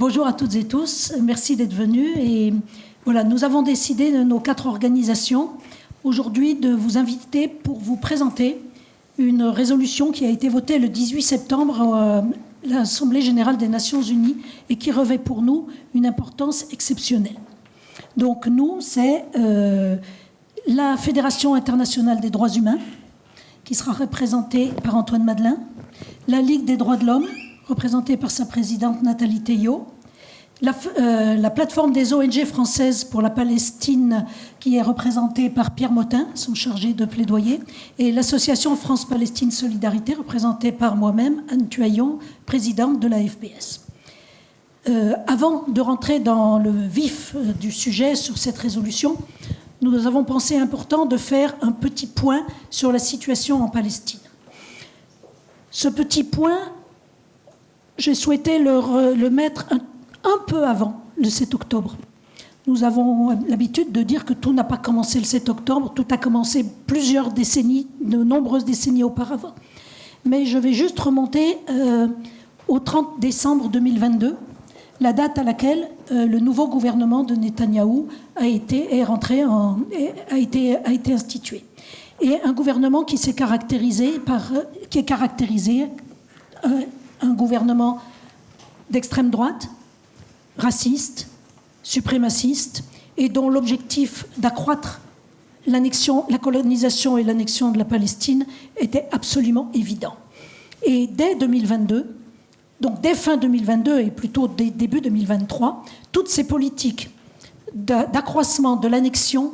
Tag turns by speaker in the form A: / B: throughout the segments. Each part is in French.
A: Bonjour à toutes et tous, merci d'être venus. Et voilà, nous avons décidé, de nos 4 organisations, aujourd'hui de vous inviter pour vous présenter une résolution qui a été votée le 18 septembre à l'Assemblée générale des Nations unies et qui revêt pour nous une importance exceptionnelle. Donc nous, c'est la Fédération internationale des droits humains, qui sera représentée par Antoine Madelin, la Ligue des droits de l'homme, représentée par sa présidente Nathalie Théiot, la plateforme des ONG françaises pour la Palestine, qui est représentée par Pierre Motin, son chargé de plaidoyer, et l'association France-Palestine Solidarité, représentée par moi-même, Anne Tuaillon, présidente de la FPS. Avant de rentrer dans le vif du sujet sur cette résolution, nous avons pensé important de faire un petit point sur la situation en Palestine. Ce petit point, j'ai souhaité le mettre un peu avant le 7 octobre. Nous avons l'habitude de dire que tout n'a pas commencé le 7 octobre, tout a commencé plusieurs décennies, de nombreuses décennies auparavant. Mais je vais juste remonter au 30 décembre 2022, la date à laquelle le nouveau gouvernement de Netanyahou a été institué. Et un gouvernement qui est caractérisé un gouvernement d'extrême droite, raciste, suprémaciste, et dont l'objectif d'accroître la colonisation et l'annexion de la Palestine était absolument évident. Et dès 2022, donc dès fin 2022 et plutôt dès début 2023, toutes ces politiques d'accroissement de l'annexion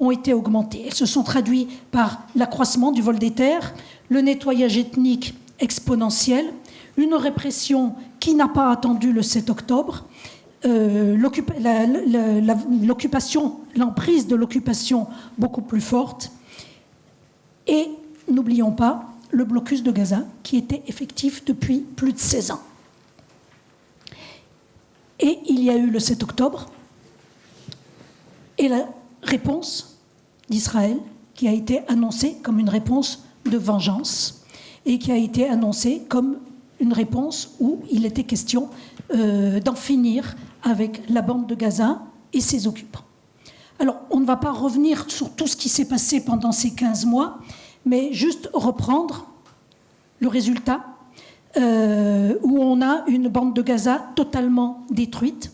A: ont été augmentées. Elles se sont traduites par l'accroissement du vol des terres, le nettoyage ethnique exponentiel, une répression qui n'a pas attendu le 7 octobre, l'emprise de l'occupation beaucoup plus forte, et n'oublions pas le blocus de Gaza qui était effectif depuis plus de 16 ans. Et il y a eu le 7 octobre et la réponse d'Israël qui a été annoncée comme une réponse de vengeance et qui a été annoncée comme une réponse où il était question d'en finir avec la bande de Gaza et ses occupants. Alors, on ne va pas revenir sur tout ce qui s'est passé pendant ces 15 mois, mais juste reprendre le résultat où on a une bande de Gaza totalement détruite,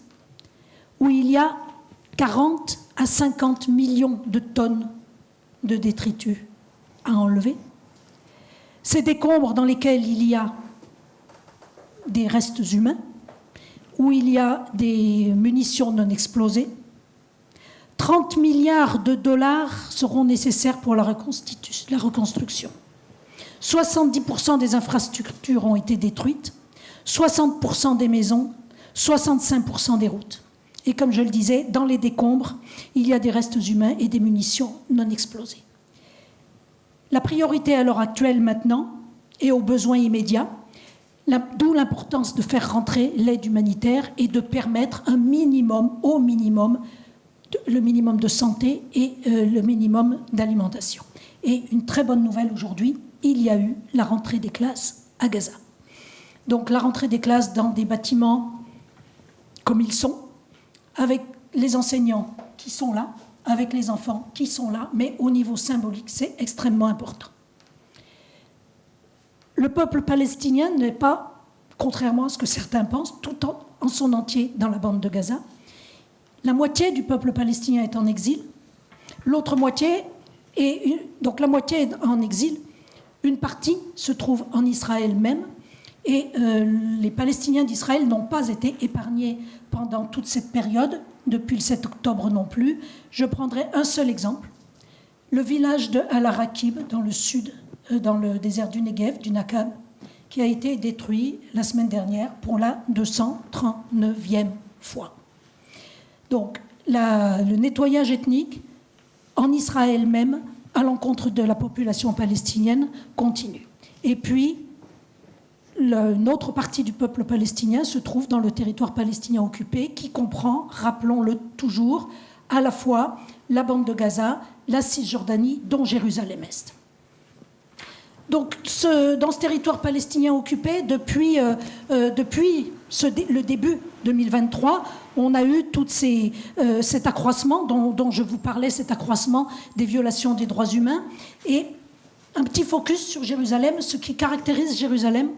A: où il y a 40 à 50 millions de tonnes de détritus à enlever. Ces décombres dans lesquels il y a des restes humains, où il y a des munitions non explosées. 30 milliards de dollars seront nécessaires pour la reconstruction. 70% des infrastructures ont été détruites, 60% des maisons, 65% des routes. Et comme je le disais, dans les décombres, il y a des restes humains et des munitions non explosées. La priorité à l'heure actuelle maintenant est aux besoins immédiats, d'où l'importance de faire rentrer l'aide humanitaire et de permettre un minimum, au minimum, le minimum de santé et le minimum d'alimentation. Et une très bonne nouvelle aujourd'hui, il y a eu la rentrée des classes à Gaza. Donc la rentrée des classes dans des bâtiments comme ils sont, avec les enseignants qui sont là, avec les enfants qui sont là, mais au niveau symbolique, c'est extrêmement important. Le peuple palestinien n'est pas, contrairement à ce que certains pensent, tout en son entier dans la bande de Gaza. La moitié du peuple palestinien est en exil, l'autre moitié, donc la moitié est en exil, une partie se trouve en Israël même, et les Palestiniens d'Israël n'ont pas été épargnés pendant toute cette période, depuis le 7 octobre non plus. Je prendrai un seul exemple, le village de Al-Araqib, dans le sud, dans le désert du Negev, du Nakab, qui a été détruit la semaine dernière pour la 239e fois. Donc, le nettoyage ethnique en Israël même, à l'encontre de la population palestinienne, continue. Et puis, une autre partie du peuple palestinien se trouve dans le territoire palestinien occupé, qui comprend, rappelons-le toujours, à la fois la bande de Gaza, la Cisjordanie, dont Jérusalem-Est. Donc, dans ce territoire palestinien occupé, depuis le début 2023, on a eu cet accroissement dont je vous parlais, cet accroissement des violations des droits humains. Et un petit focus sur Jérusalem. Ce qui caractérise Jérusalem,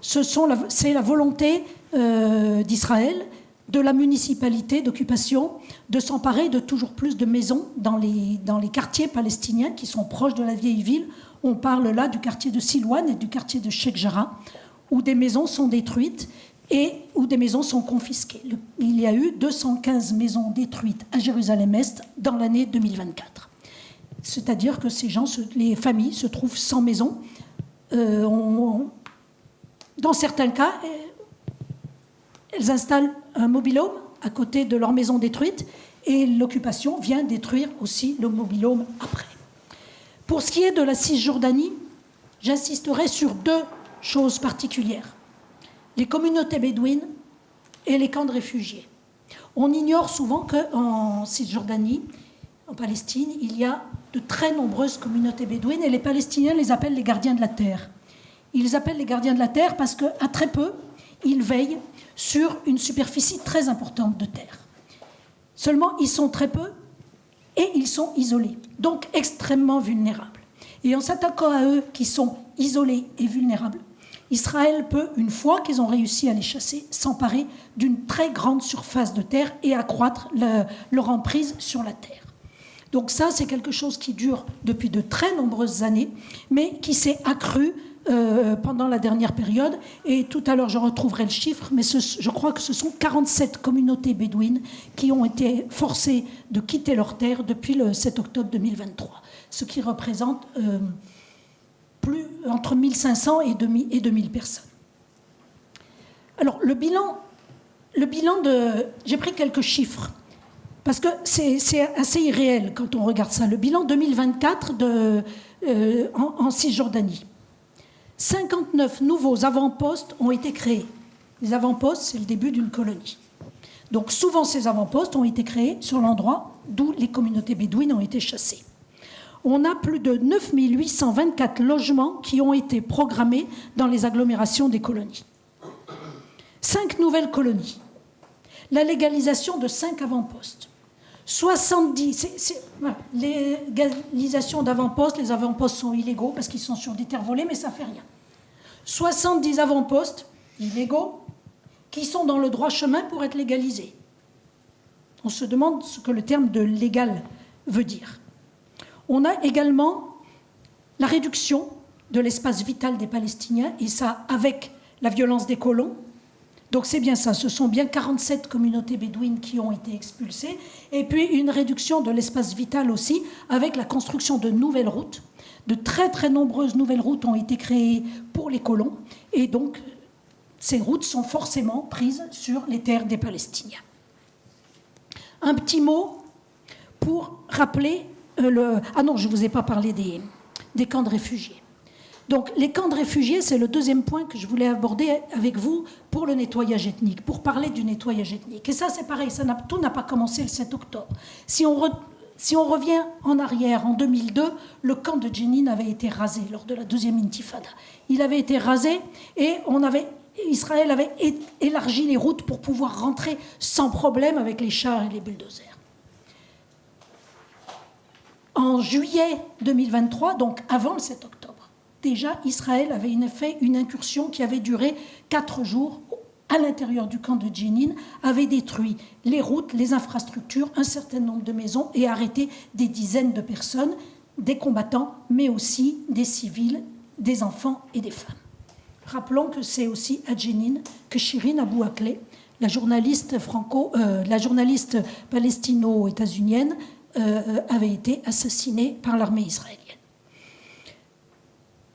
A: c'est la volonté d'Israël, de la municipalité d'occupation, de s'emparer de toujours plus de maisons dans les quartiers palestiniens qui sont proches de la vieille ville. On parle là du quartier de Silouane et du quartier de Sheikh Jarrah, où des maisons sont détruites et où des maisons sont confisquées. Il y a eu 215 maisons détruites à Jérusalem-Est dans l'année 2024. C'est-à-dire que les familles se trouvent sans maison. Dans certains cas, elles installent un mobil-home à côté de leur maison détruite et l'occupation vient détruire aussi le mobil-home après. Pour ce qui est de la Cisjordanie, j'insisterai sur deux choses particulières. Les communautés bédouines et les camps de réfugiés. On ignore souvent qu'en Cisjordanie, en Palestine, il y a de très nombreuses communautés bédouines et les Palestiniens les appellent les gardiens de la terre. Ils les appellent les gardiens de la terre parce qu'à très peu, ils veillent sur une superficie très importante de terre. Seulement, ils sont très peu et ils sont isolés, donc extrêmement vulnérables. Et en s'attaquant à eux qui sont isolés et vulnérables, Israël peut, une fois qu'ils ont réussi à les chasser, s'emparer d'une très grande surface de terre et accroître leur emprise sur la terre. Donc ça, c'est quelque chose qui dure depuis de très nombreuses années, mais qui s'est accru pendant la dernière période. Et tout à l'heure, je retrouverai le chiffre, mais je crois que ce sont 47 communautés bédouines qui ont été forcées de quitter leur terre depuis le 7 octobre 2023, ce qui représente entre 1500 et 2000 personnes. Alors, le bilan j'ai pris quelques chiffres, parce que c'est assez irréel quand on regarde ça. Le bilan 2024 en Cisjordanie. 59 nouveaux avant-postes ont été créés. Les avant-postes, c'est le début d'une colonie. Donc souvent, ces avant-postes ont été créés sur l'endroit d'où les communautés bédouines ont été chassées. On a plus de 9 824 logements qui ont été programmés dans les agglomérations des colonies. 5 nouvelles colonies. La légalisation de 5 avant-postes. 70, légalisation d'avant-postes, les avant-postes sont illégaux parce qu'ils sont sur des terres volées, mais ça ne fait rien. 70 avant-postes illégaux qui sont dans le droit chemin pour être légalisés. On se demande ce que le terme de légal veut dire. On a également la réduction de l'espace vital des Palestiniens, et ça avec la violence des colons. Donc c'est bien ça, ce sont bien 47 communautés bédouines qui ont été expulsées, et puis une réduction de l'espace vital aussi, avec la construction de nouvelles routes. De très très nombreuses nouvelles routes ont été créées pour les colons, et donc ces routes sont forcément prises sur les terres des Palestiniens. Un petit mot pour rappeler Ah non, je ne vous ai pas parlé des camps de réfugiés. Donc, les camps de réfugiés, c'est le deuxième point que je voulais aborder avec vous pour le nettoyage ethnique, pour parler du nettoyage ethnique. Et ça, c'est pareil, tout n'a pas commencé le 7 octobre. Si on revient en arrière, en 2002, le camp de Jenin avait été rasé lors de la deuxième intifada. Il avait été rasé et Israël avait élargi les routes pour pouvoir rentrer sans problème avec les chars et les bulldozers. En juillet 2023, donc avant le 7 octobre, déjà, Israël avait fait une incursion qui avait duré 4 jours à l'intérieur du camp de Jenin, avait détruit les routes, les infrastructures, un certain nombre de maisons et arrêté des dizaines de personnes, des combattants, mais aussi des civils, des enfants et des femmes. Rappelons que c'est aussi à Jenin que Shirin Abu Akleh, la journaliste palestino-états-unienne, avait été assassinée par l'armée israélienne.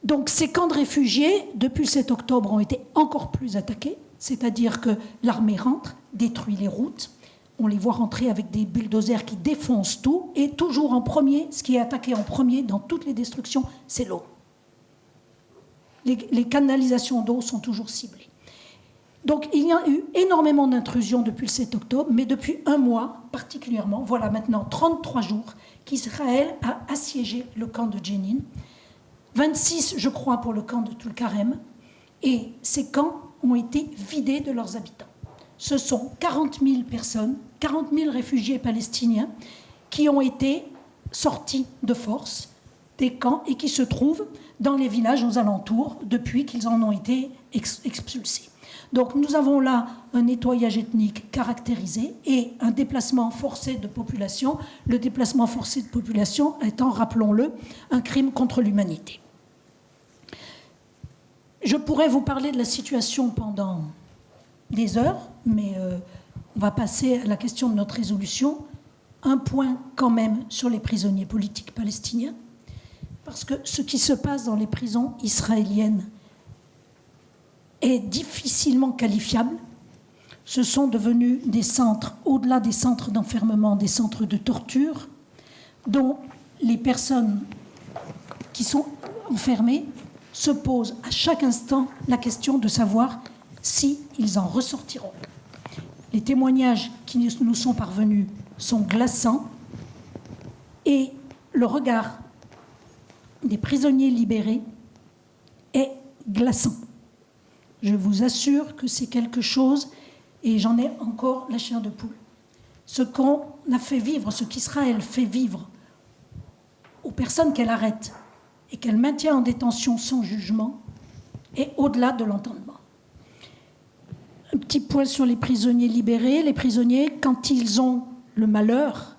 A: Donc ces camps de réfugiés, depuis le 7 octobre, ont été encore plus attaqués, c'est-à-dire que l'armée rentre, détruit les routes, on les voit rentrer avec des bulldozers qui défoncent tout, et toujours en premier, ce qui est attaqué en premier dans toutes les destructions, c'est l'eau. Les canalisations d'eau sont toujours ciblées. Donc il y a eu énormément d'intrusions depuis le 7 octobre, mais depuis un mois particulièrement, voilà maintenant 33 jours, qu'Israël a assiégé le camp de Jenin. 26, je crois, pour le camp de Tulkarem, et ces camps ont été vidés de leurs habitants. Ce sont 40 000 personnes, 40 000 réfugiés palestiniens qui ont été sortis de force des camps et qui se trouvent dans les villages aux alentours depuis qu'ils en ont été expulsés. Donc nous avons là un nettoyage ethnique caractérisé et un déplacement forcé de population, le déplacement forcé de population étant, rappelons-le, un crime contre l'humanité. Je pourrais vous parler de la situation pendant des heures, mais on va passer à la question de notre résolution. Un point quand même sur les prisonniers politiques palestiniens, parce que ce qui se passe dans les prisons israéliennes est difficilement qualifiable. Ce sont devenus des centres, au-delà des centres d'enfermement, des centres de torture, dont les personnes qui sont enfermées se posent à chaque instant la question de savoir s'ils en ressortiront. Les témoignages qui nous sont parvenus sont glaçants et le regard des prisonniers libérés est glaçant. Je vous assure que c'est quelque chose, et j'en ai encore la chair de poule. Ce qu'on a fait vivre, ce qu'Israël fait vivre aux personnes qu'elle arrête et qu'elle maintient en détention sans jugement est au-delà de l'entendement. Un petit point sur les prisonniers libérés. Les prisonniers, quand ils ont le malheur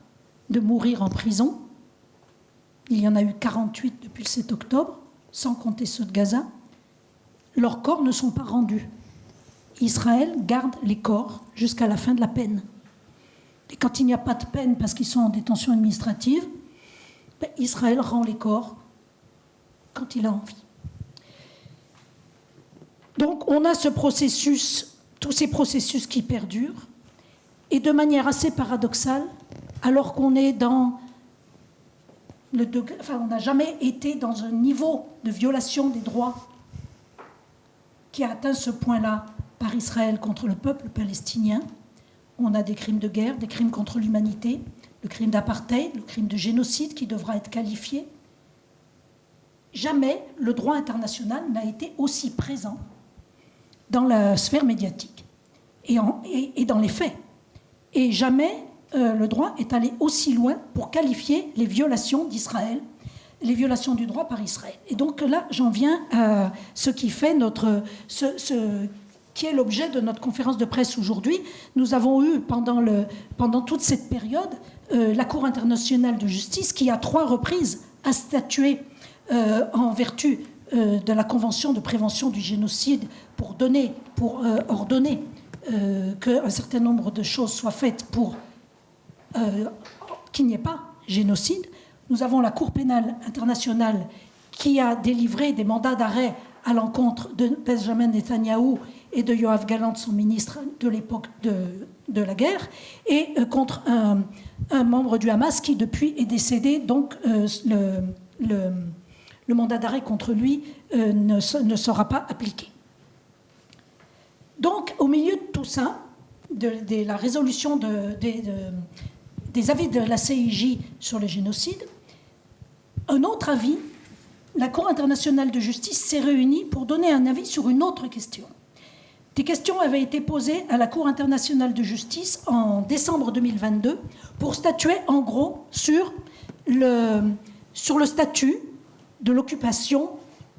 A: de mourir en prison, il y en a eu 48 depuis le 7 octobre, sans compter ceux de Gaza, leurs corps ne sont pas rendus. Israël garde les corps jusqu'à la fin de la peine. Et quand il n'y a pas de peine parce qu'ils sont en détention administrative, Israël rend les corps quand il a envie. Donc on a ce processus, tous ces processus qui perdurent, et de manière assez paradoxale, alors qu'on est dans le degré, on n'a jamais été dans un niveau de violation des droits qui a atteint ce point-là par Israël contre le peuple palestinien. On a des crimes de guerre, des crimes contre l'humanité, le crime d'apartheid, le crime de génocide qui devra être qualifié. Jamais le droit international n'a été aussi présent dans la sphère médiatique et dans les faits. Et jamais le droit est allé aussi loin pour qualifier les violations d'Israël, les violations du droit par Israël. Et donc là, j'en viens à ce qui fait qui est l'objet de notre conférence de presse aujourd'hui. Nous avons eu pendant toute cette période la Cour internationale de justice qui, à 3 reprises, a statué en vertu de la Convention de prévention du génocide pour ordonner qu'un certain nombre de choses soient faites pour qu'il n'y ait pas génocide. Nous avons la Cour pénale internationale qui a délivré des mandats d'arrêt à l'encontre de Benjamin Netanyahou et de Yoav Gallant, son ministre de l'époque de la guerre, et contre un membre du Hamas qui depuis est décédé. Donc le mandat d'arrêt contre lui ne sera pas appliqué. Donc au milieu de tout ça, de la résolution des avis de la CIJ sur le génocide, un autre avis, la Cour internationale de justice s'est réunie pour donner un avis sur une autre question. Des questions avaient été posées à la Cour internationale de justice en décembre 2022 pour statuer en gros sur le statut de l'occupation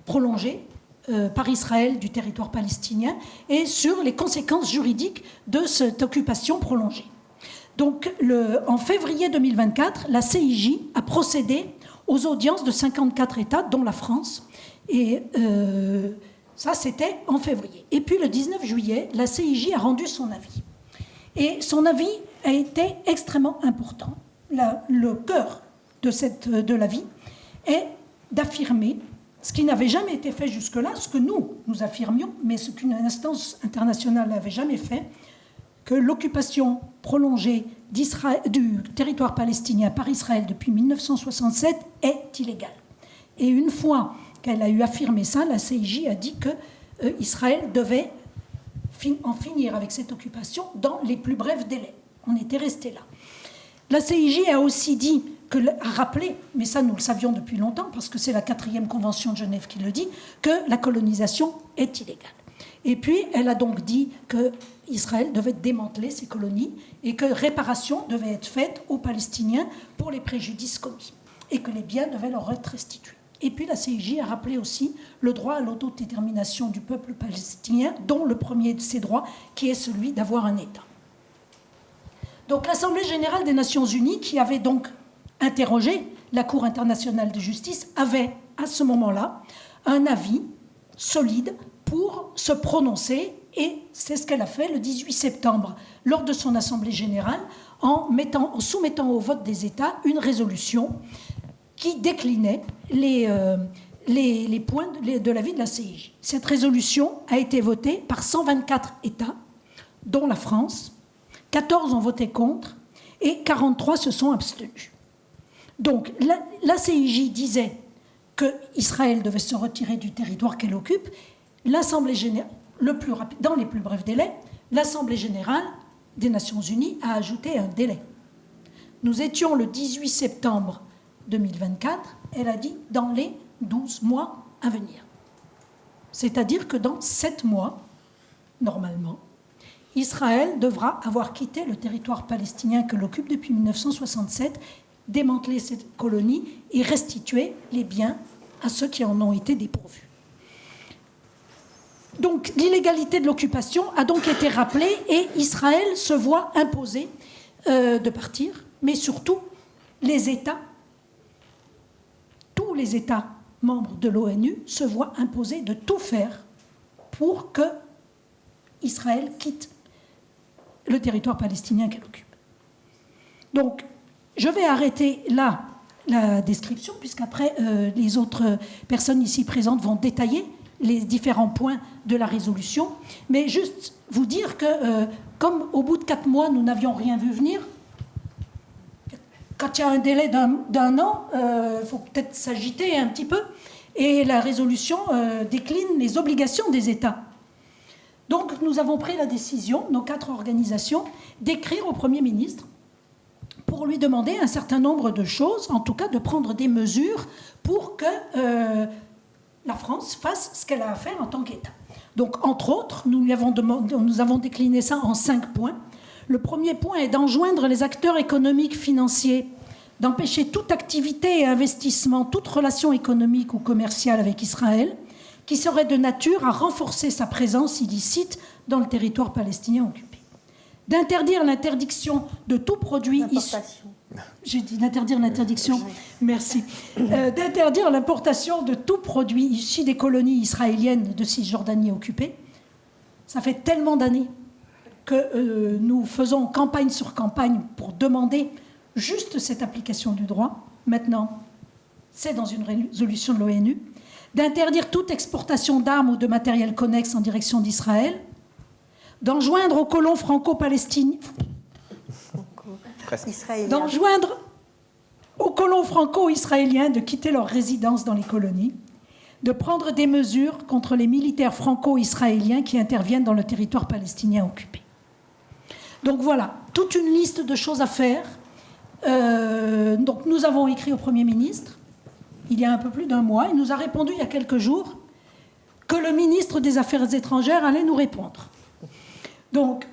A: prolongée par Israël du territoire palestinien et sur les conséquences juridiques de cette occupation prolongée. Donc, en février 2024, la CIJ a procédé aux audiences de 54 États, dont la France. Et ça, c'était en février. Et puis, le 19 juillet, la CIJ a rendu son avis. Et son avis a été extrêmement important. Le cœur de l'avis est d'affirmer ce qui n'avait jamais été fait jusque-là, ce que nous affirmions, mais ce qu'une instance internationale n'avait jamais fait, que l'occupation prolongée du territoire palestinien par Israël depuis 1967 est illégale. Et une fois qu'elle a eu affirmé ça, la CIJ a dit que Israël devait en finir avec cette occupation dans les plus brefs délais. On était resté là. La CIJ a aussi dit a rappelé, mais ça nous le savions depuis longtemps, parce que c'est la 4e Convention de Genève qui le dit, que la colonisation est illégale. Et puis, elle a donc dit qu'Israël devait démanteler ses colonies et que réparation devait être faite aux Palestiniens pour les préjudices commis et que les biens devaient leur être restitués. Et puis, la CIJ a rappelé aussi le droit à l'autodétermination du peuple palestinien, dont le premier de ces droits, qui est celui d'avoir un État. Donc, l'Assemblée générale des Nations unies, qui avait donc interrogé la Cour internationale de justice, avait à ce moment-là un avis solide pour se prononcer, et c'est ce qu'elle a fait le 18 septembre lors de son Assemblée générale en soumettant au vote des États une résolution qui déclinait les points de l'avis de la CIJ. Cette résolution a été votée par 124 États, dont la France, 14 ont voté contre et 43 se sont abstenus. Donc la CIJ disait qu'Israël devait se retirer du territoire qu'elle occupe. L'Assemblée générale, dans les plus brefs délais, l'Assemblée générale des Nations unies a ajouté un délai. Nous étions le 18 septembre 2024, elle a dit dans les 12 mois à venir. C'est-à-dire que dans 7 mois, normalement, Israël devra avoir quitté le territoire palestinien que l'occupe depuis 1967, démanteler cette colonie et restituer les biens à ceux qui en ont été dépourvus. Donc l'illégalité de l'occupation a donc été rappelée et Israël se voit imposer de partir, mais surtout les États, tous les États membres de l'ONU se voient imposer de tout faire pour que Israël quitte le territoire palestinien qu'elle occupe. Donc je vais arrêter là la description, puisqu'après les autres personnes ici présentes vont détailler les différents points de la résolution. Mais juste vous dire que, comme au bout de 4 mois, nous n'avions rien vu venir, quand il y a un délai d'un an, il faut peut-être s'agiter un petit peu. Et la résolution décline les obligations des États. Donc nous avons pris la décision, nos 4 organisations, d'écrire au Premier ministre pour lui demander un certain nombre de choses, en tout cas de prendre des mesures pour que la France fasse ce qu'elle a à faire en tant qu'État. Donc, entre autres, nous avons décliné ça en 5 points. Le premier point est d'enjoindre les acteurs économiques, financiers, d'empêcher toute activité et investissement, toute relation économique ou commerciale avec Israël, qui serait de nature à renforcer sa présence illicite dans le territoire palestinien occupé. D'interdire l'interdiction de tout produit issu... J'ai dit d'interdire l'interdiction, merci. D'interdire l'importation de tout produit issu des colonies israéliennes de Cisjordanie occupée. Ça fait tellement d'années que nous faisons campagne sur campagne pour demander juste cette application du droit. Maintenant, c'est dans une résolution de l'ONU. D'interdire toute exportation d'armes ou de matériel connexe en direction d'Israël. D'enjoindre aux colons franco-palestiniens... d'enjoindre aux colons franco-israéliens de quitter leur résidence dans les colonies, de prendre des mesures contre les militaires franco-israéliens qui interviennent dans le territoire palestinien occupé. Donc voilà, toute une liste de choses à faire. Donc nous avons écrit au Premier ministre, il y a un peu plus d'1 mois, il nous a répondu il y a quelques jours que le ministre des Affaires étrangères allait nous répondre. Donc,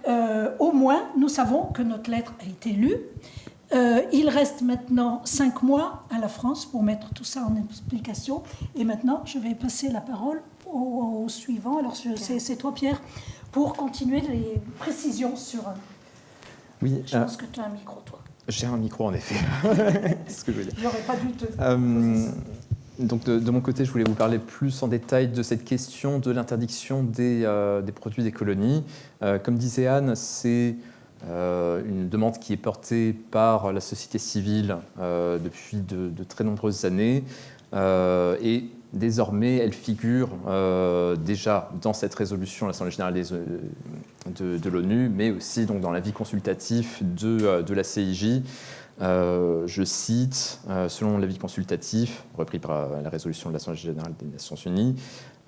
A: au moins, nous savons que notre lettre a été lue. Il reste maintenant 5 mois à la France pour mettre tout ça en explication. Et maintenant, je vais passer la parole au suivant. Alors, c'est toi, Pierre, pour continuer les précisions sur...
B: Oui,
A: je pense que tu as un micro, toi.
B: J'ai un micro, en effet. C'est ce que je veux dire.
A: J'aurais pas dû te...
B: Donc de mon côté, je voulais vous parler plus en détail de cette question de l'interdiction des produits des colonies. Comme disait Anne, c'est une demande qui est portée par la société civile depuis de très nombreuses années. Et désormais, elle figure déjà dans cette résolution de l'Assemblée générale de l'ONU, mais aussi donc, dans l'avis consultatif de la CIJ. Je cite, selon l'avis consultatif, repris par la résolution de l'Assemblée générale des Nations unies,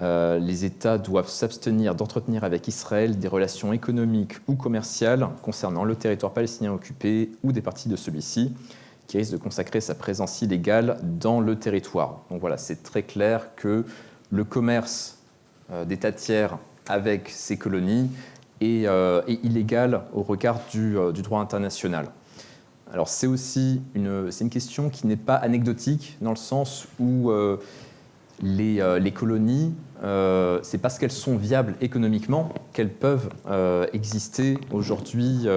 B: les États doivent s'abstenir d'entretenir avec Israël des relations économiques ou commerciales concernant le territoire palestinien occupé ou des parties de celui-ci, qui risque de consacrer sa présence illégale dans le territoire. Donc voilà, c'est très clair que le commerce d'États tiers avec ces colonies est illégal au regard du droit international. Alors c'est aussi une question qui n'est pas anecdotique, dans le sens où les colonies, c'est parce qu'elles sont viables économiquement qu'elles peuvent exister aujourd'hui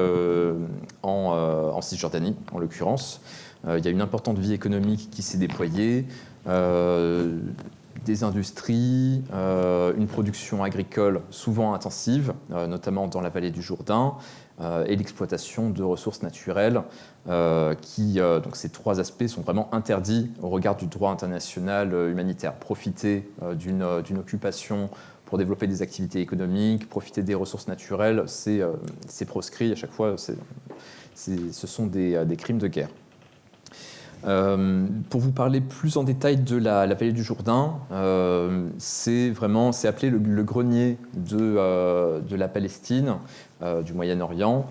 B: en Cisjordanie, en l'occurrence. Il y a une importante vie économique qui s'est déployée, des industries, une production agricole souvent intensive, notamment dans la vallée du Jourdain, et l'exploitation de ressources naturelles, donc ces trois aspects sont vraiment interdits au regard du droit international humanitaire. Profiter d'une occupation pour développer des activités économiques, profiter des ressources naturelles, c'est proscrit à chaque fois, ce sont des crimes de guerre. Pour vous parler plus en détail de la vallée du Jourdain, c'est appelé le grenier de la Palestine, du Moyen-Orient.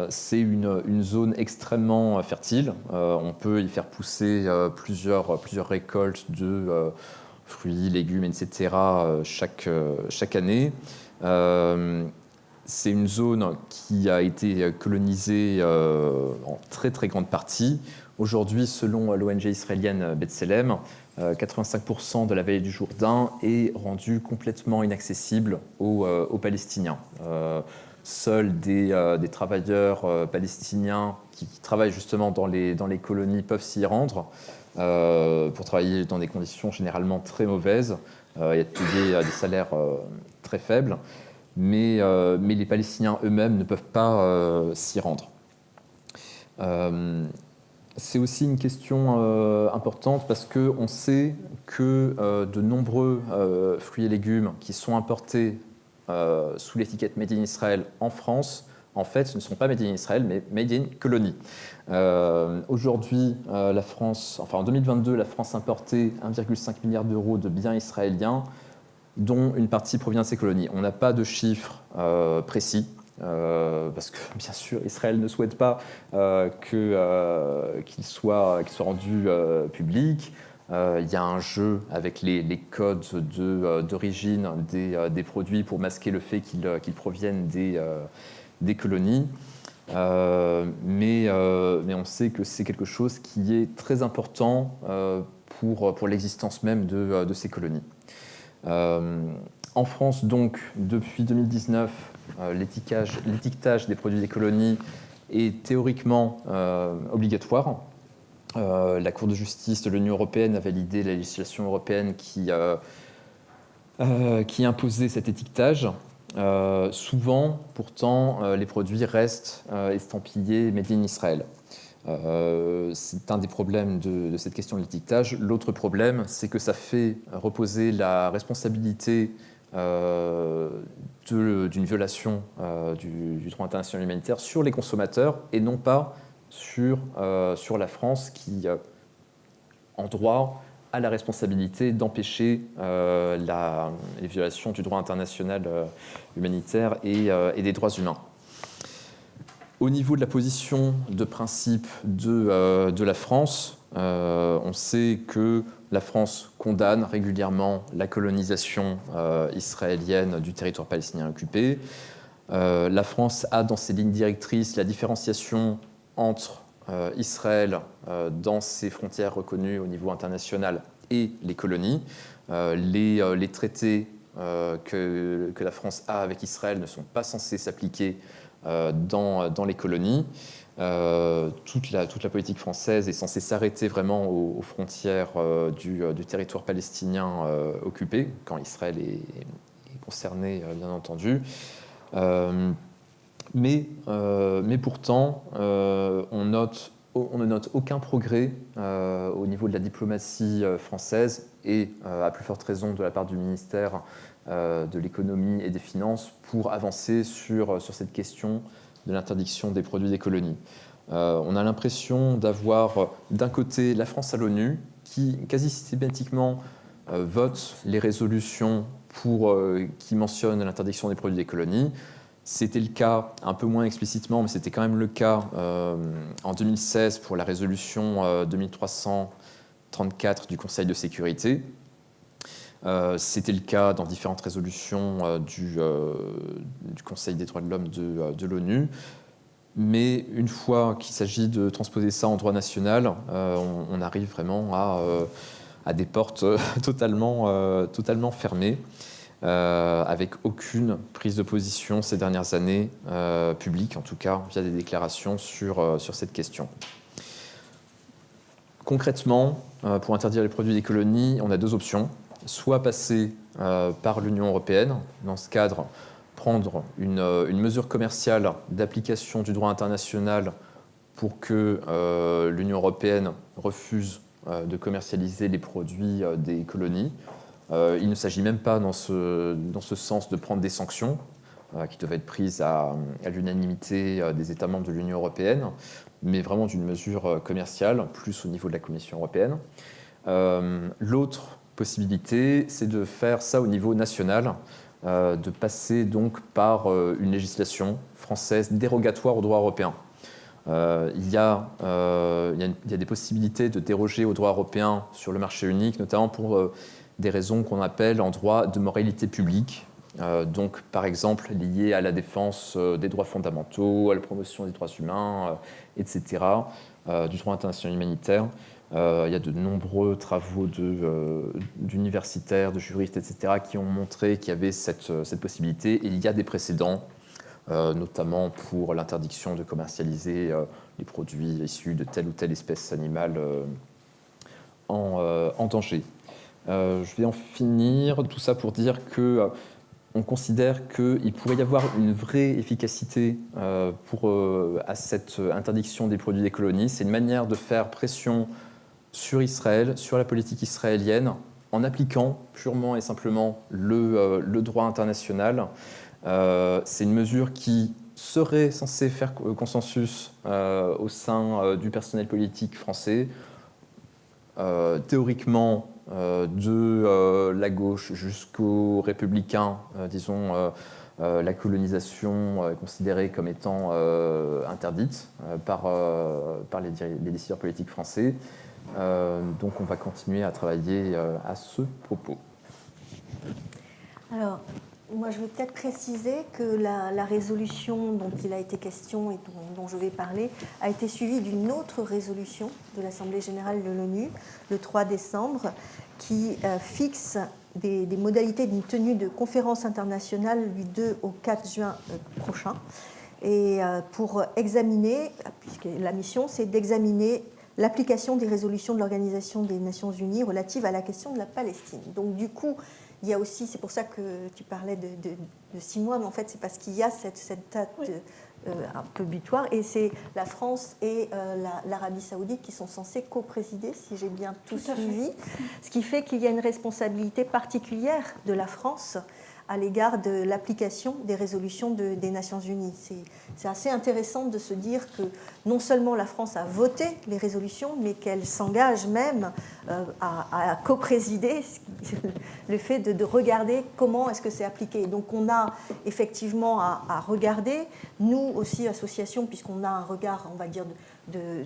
B: C'est une zone extrêmement fertile. On peut y faire pousser plusieurs récoltes de fruits, légumes, etc. chaque année. C'est une zone qui a été colonisée en très très grande partie. Aujourd'hui, selon l'ONG israélienne B'Tselem, 85% de la vallée du Jourdain est rendue complètement inaccessible aux Palestiniens. Seuls des travailleurs palestiniens qui travaillent justement dans les colonies peuvent s'y rendre pour travailler dans des conditions généralement très mauvaises et être payés à des salaires très faibles. Mais les Palestiniens eux-mêmes ne peuvent pas s'y rendre. C'est aussi une question importante parce qu'on sait que de nombreux fruits et légumes qui sont importés sous l'étiquette Made in Israel en France, en fait, ce ne sont pas Made in Israel, mais Made in Colony. Aujourd'hui, en 2022, la France importait 1,5 milliard d'euros de biens israéliens, dont une partie provient de ces colonies. On n'a pas de chiffres précis, parce que bien sûr Israël ne souhaite pas qu'il soit rendu public. Il y a un jeu avec les codes d'origine des produits pour masquer le fait qu'ils proviennent des colonies. Mais on sait que c'est quelque chose qui est très important pour l'existence même de ces colonies. En France, donc, depuis 2019, l'étiquetage des produits des colonies est théoriquement obligatoire. La Cour de justice de l'Union européenne a validé la législation européenne qui imposait cet étiquetage. Souvent, pourtant, les produits restent estampillés Made in Israel. C'est un des problèmes de cette question de l'étiquetage. L'autre problème, c'est que ça fait reposer la responsabilité d'une violation du droit international humanitaire sur les consommateurs et non pas sur la France qui, en droit, a la responsabilité d'empêcher les violations du droit international humanitaire et des droits humains. Au niveau de la position de principe de la France, on sait que la France condamne régulièrement la colonisation israélienne du territoire palestinien occupé. La France a dans ses lignes directrices la différenciation entre Israël dans ses frontières reconnues au niveau international et les colonies. Les traités que la France a avec Israël ne sont pas censés s'appliquer dans les colonies. Toute la politique française est censée s'arrêter vraiment aux frontières du territoire palestinien occupé, quand Israël est concerné, bien entendu. Mais pourtant, on ne note aucun progrès au niveau de la diplomatie française et, à plus forte raison, de la part du ministère de l'économie et des finances pour avancer sur cette question de l'interdiction des produits des colonies. On a l'impression d'avoir d'un côté la France à l'ONU qui quasi systématiquement vote les résolutions qui mentionnent l'interdiction des produits des colonies, C'était le cas, un peu moins explicitement, mais c'était quand même le cas en 2016 pour la résolution 2334 du Conseil de sécurité. C'était le cas dans différentes résolutions du Conseil des droits de l'homme de l'ONU. Mais une fois qu'il s'agit de transposer ça en droit national, on arrive vraiment à des portes totalement fermées, avec aucune prise de position ces dernières années, publique en tout cas, via des déclarations sur cette question. Concrètement, pour interdire les produits des colonies, on a deux options. Soit passer par l'Union européenne, dans ce cadre, prendre une mesure commerciale d'application du droit international pour que l'Union européenne refuse de commercialiser les produits des colonies. Il ne s'agit même pas dans ce sens de prendre des sanctions qui doivent être prises à l'unanimité des États membres de l'Union européenne, mais vraiment d'une mesure commerciale, plus au niveau de la Commission européenne. L'autre possibilité, c'est de faire ça au niveau national, de passer donc par une législation française dérogatoire au droit européen. Il y a des possibilités de déroger au droit européen sur le marché unique, notamment pour des raisons qu'on appelle en droit de moralité publique, donc par exemple liées à la défense des droits fondamentaux, à la promotion des droits humains, etc., du droit international humanitaire. Il y a de nombreux travaux d'universitaires, de juristes, etc., qui ont montré qu'il y avait cette possibilité. Et il y a des précédents, notamment pour l'interdiction de commercialiser les produits issus de telle ou telle espèce animale en danger. Je vais en finir, tout ça pour dire que on considère qu'il pourrait y avoir une vraie efficacité à cette interdiction des produits des colonies. C'est une manière de faire pression sur Israël, sur la politique israélienne, en appliquant purement et simplement le droit international. C'est une mesure qui serait censée faire consensus au sein du personnel politique français. Théoriquement, de la gauche jusqu'aux républicains, disons, la colonisation est considérée comme étant interdite par les décideurs politiques français. Donc on va continuer à travailler à ce propos.
C: Alors, moi je veux peut-être préciser que la résolution dont il a été question et dont je vais parler a été suivie d'une autre résolution de l'Assemblée générale de l'ONU, le 3 décembre, qui fixe des modalités d'une tenue de conférence internationale du 2 au 4 juin prochain. Et pour examiner, puisque la mission c'est d'examiner l'application des résolutions de l'Organisation des Nations Unies relatives à la question de la Palestine. Donc du coup, il y a aussi, c'est pour ça que tu parlais de 6 mois, mais en fait c'est parce qu'il y a cette date un peu butoir, et c'est la France et l'Arabie Saoudite qui sont censés co-présider, si j'ai bien tout suivi, ce qui fait qu'il y a une responsabilité particulière de la France à l'égard de l'application des résolutions des Nations Unies. C'est assez intéressant de se dire que non seulement la France a voté les résolutions, mais qu'elle s'engage même à co-présider le fait de regarder comment est-ce que c'est appliqué. Donc on a effectivement à regarder, nous aussi, association, puisqu'on a un regard, on va dire, de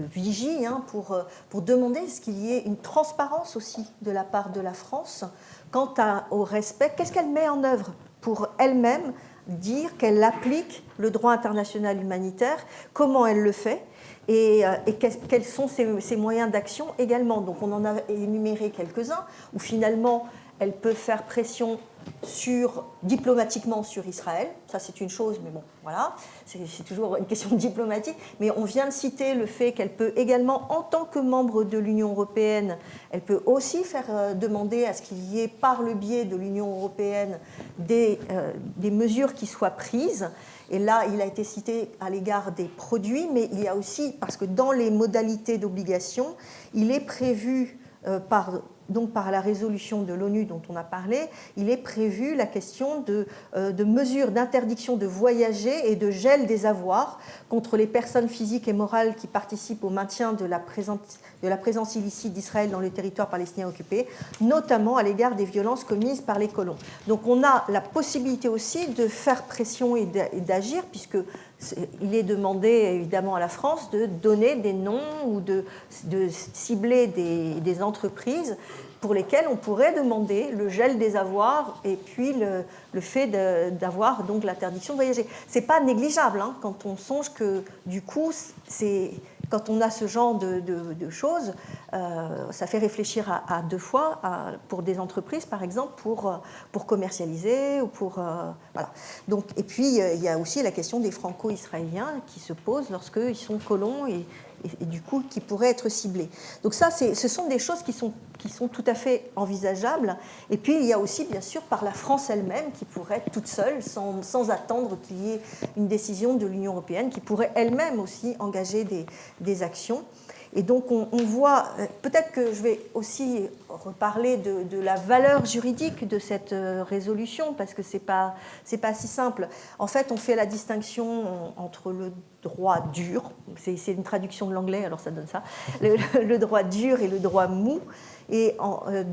C: vigie, pour demander ce qu'il y ait une transparence aussi de la part de la France quant au respect. Qu'est-ce qu'elle met en œuvre pour elle-même dire qu'elle applique le droit international humanitaire, comment elle le fait et quels sont ses moyens d'action également. Donc on en a énuméré quelques-uns où finalement elle peut faire pression diplomatiquement sur Israël. Ça, c'est une chose, mais bon, voilà, c'est toujours une question diplomatique. Mais on vient de citer le fait qu'elle peut également, en tant que membre de l'Union européenne, elle peut aussi faire demander à ce qu'il y ait, par le biais de l'Union européenne, des mesures qui soient prises. Et là, il a été cité à l'égard des produits, mais il y a aussi, parce que dans les modalités d'obligation, il est prévu donc par la résolution de l'ONU dont on a parlé, il est prévu la question de mesures d'interdiction de voyager et de gel des avoirs contre les personnes physiques et morales qui participent au maintien de la présence illicite d'Israël dans le territoire palestinien occupé, notamment à l'égard des violences commises par les colons. Donc on a la possibilité aussi de faire pression et d'agir, puisque il est demandé évidemment à la France de donner des noms ou de cibler des entreprises pour lesquelles on pourrait demander le gel des avoirs et puis le fait d'avoir donc l'interdiction de voyager. C'est pas négligeable hein, quand on songe que du coup, quand on a ce genre de choses, ça fait réfléchir à deux fois pour des entreprises, par exemple, pour commercialiser ou pour voilà. Donc, et puis il y a aussi la question des franco-israéliens qui se pose lorsqu'ils sont colons et du coup qui pourraient être ciblés. Donc ça, ce sont des choses qui sont tout à fait envisageables. Et puis il y a aussi, bien sûr, par la France elle-même qui pourrait toute seule, sans attendre qu'il y ait une décision de l'Union européenne, qui pourrait elle-même aussi engager des actions. Et donc on voit, peut-être que je vais aussi reparler de la valeur juridique de cette résolution, parce que c'est pas si simple. En fait, on fait la distinction entre le droit dur, c'est une traduction de l'anglais, alors ça donne ça, le droit dur et le droit mou. Et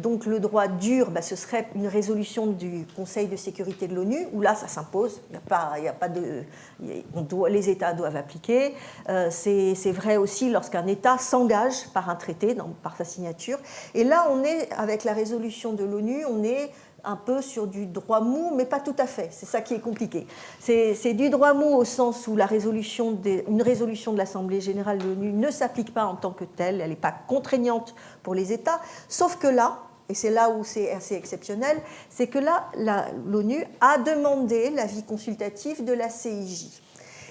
C: donc le droit dur, ce serait une résolution du Conseil de sécurité de l'ONU, où là ça s'impose, les États doivent appliquer. C'est vrai aussi lorsqu'un État s'engage par un traité, par sa signature. Et là on est, avec la résolution de l'ONU, on est un peu sur du droit mou, mais pas tout à fait. C'est ça qui est compliqué. C'est du droit mou au sens où une résolution de l'Assemblée générale de l'ONU ne s'applique pas en tant que telle, elle n'est pas contraignante pour les États, sauf que là, et c'est là où c'est assez exceptionnel, c'est que là, l'ONU a demandé l'avis consultatif de la CIJ.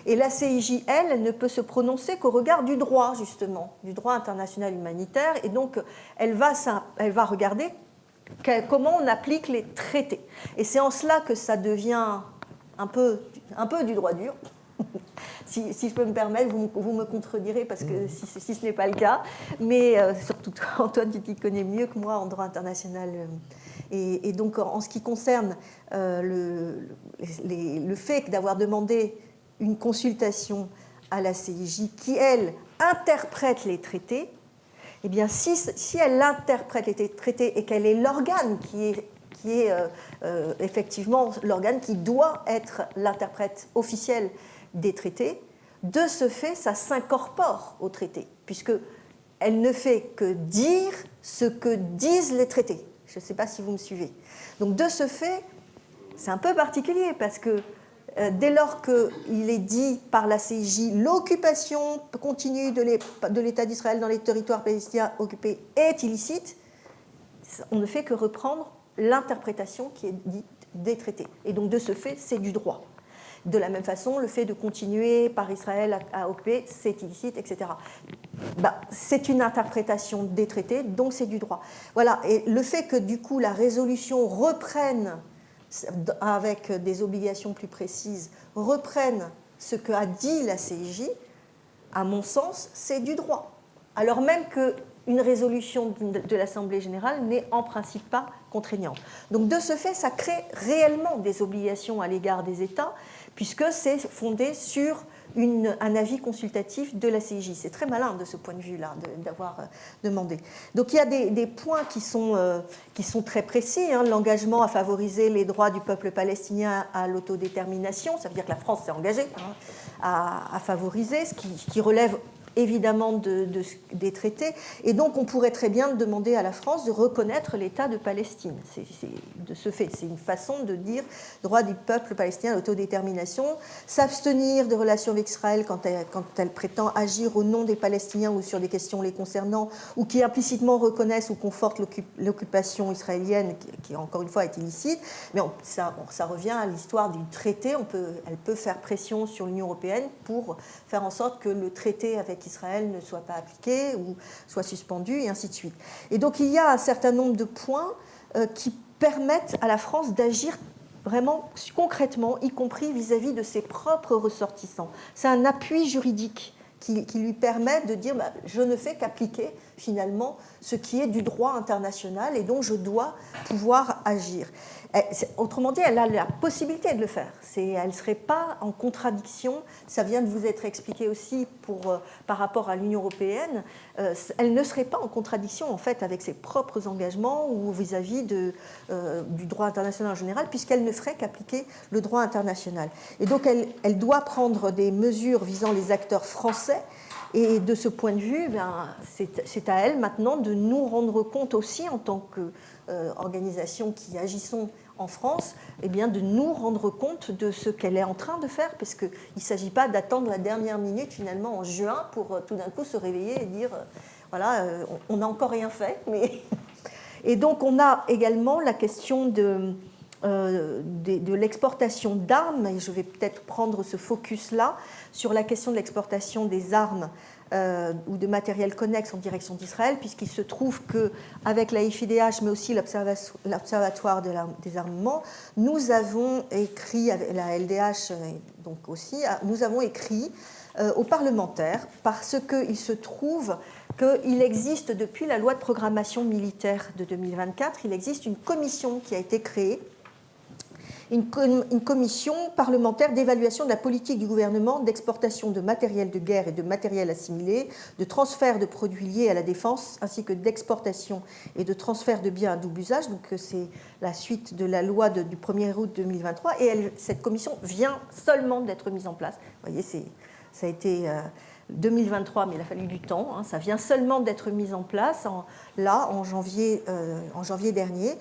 C: Et la CIJ, elle ne peut se prononcer qu'au regard du droit, justement, du droit international humanitaire, et donc elle va regarder comment on applique les traités. Et c'est en cela que ça devient un peu du droit dur. Si je peux me permettre, vous me contredirez parce que si ce n'est pas le cas. Mais surtout toi, Antoine, tu t'y connais mieux que moi en droit international. Et donc en ce qui concerne le fait d'avoir demandé une consultation à la CIJ qui, elle, interprète les traités, eh bien, si elle interprète les traités et qu'elle est l'organe qui est effectivement l'organe qui doit être l'interprète officiel des traités, de ce fait, ça s'incorpore au traité, puisqu'elle ne fait que dire ce que disent les traités. Je ne sais pas si vous me suivez. Donc, de ce fait, c'est un peu particulier, parce que dès lors qu'il est dit par la CIJ l'occupation continue de l'État d'Israël dans les territoires palestiniens occupés est illicite, on ne fait que reprendre l'interprétation qui est dite des traités. Et donc de ce fait, c'est du droit. De la même façon, le fait de continuer par Israël à occuper, c'est illicite, etc. C'est une interprétation des traités, donc c'est du droit. Voilà. Et le fait que du coup la résolution reprenne avec des obligations plus précises, reprennent ce qu'a dit la CIJ, à mon sens, c'est du droit. Alors même qu'une résolution de l'Assemblée générale n'est en principe pas contraignante. Donc de ce fait, ça crée réellement des obligations à l'égard des États, puisque c'est fondé sur un avis consultatif de la CIJ. C'est très malin de ce point de vue-là, d'avoir demandé. Donc il y a des points qui sont très précis. L'engagement à favoriser les droits du peuple palestinien à l'autodétermination, ça veut dire que la France s'est engagée à favoriser, ce qui relève évidemment des traités. Et donc on pourrait très bien demander à la France de reconnaître l'État de Palestine. De ce fait, c'est une façon de dire droit du peuple palestinien à l'autodétermination, s'abstenir de relations avec Israël quand elle prétend agir au nom des Palestiniens ou sur des questions les concernant, ou qui implicitement reconnaissent ou confortent l'occupation israélienne, qui encore une fois est illicite. Mais ça revient à l'histoire du traité. Elle peut faire pression sur l'Union européenne pour faire en sorte que le traité avec Israël ne soit pas appliqué ou soit suspendu, et ainsi de suite. Et donc il y a un certain nombre de points qui permettent à la France d'agir vraiment concrètement, y compris vis-à-vis de ses propres ressortissants. C'est un appui juridique qui lui permet de dire je ne fais qu'appliquer finalement ce qui est du droit international et dont je dois pouvoir agir. Autrement dit, elle a la possibilité de le faire. Elle ne serait pas en contradiction, ça vient de vous être expliqué aussi par rapport à l'Union européenne, elle ne serait pas en contradiction en fait avec ses propres engagements ou vis-à-vis du droit international en général, puisqu'elle ne ferait qu'appliquer le droit international. Et donc elle doit prendre des mesures visant les acteurs français. Et de ce point de vue, c'est à elle maintenant de nous rendre compte aussi en tant qu'organisation qui agissons en France, de nous rendre compte de ce qu'elle est en train de faire, parce qu'il ne s'agit pas d'attendre la dernière minute finalement en juin pour tout d'un coup se réveiller et dire voilà, on n'a encore rien fait. Et donc on a également la question de l'exportation d'armes, et je vais peut-être prendre ce focus-là sur la question de l'exportation des armes ou de matériel connexe en direction d'Israël, puisqu'il se trouve qu'avec la FIDH, mais aussi l'Observatoire des armements, nous avons écrit, avec la LDH donc aussi, nous avons écrit aux parlementaires, parce qu'il se trouve qu'il existe depuis la loi de programmation militaire de 2024, il existe une commission qui a été créée, une commission parlementaire d'évaluation de la politique du gouvernement d'exportation de matériel de guerre et de matériel assimilé, de transfert de produits liés à la défense, ainsi que d'exportation et de transfert de biens à double usage. Donc c'est la suite de la loi du 1er août 2023. Et cette commission vient seulement d'être mise en place. Vous voyez, ça a été 2023, mais il a fallu du temps. Ça vient seulement d'être mis en place en janvier dernier.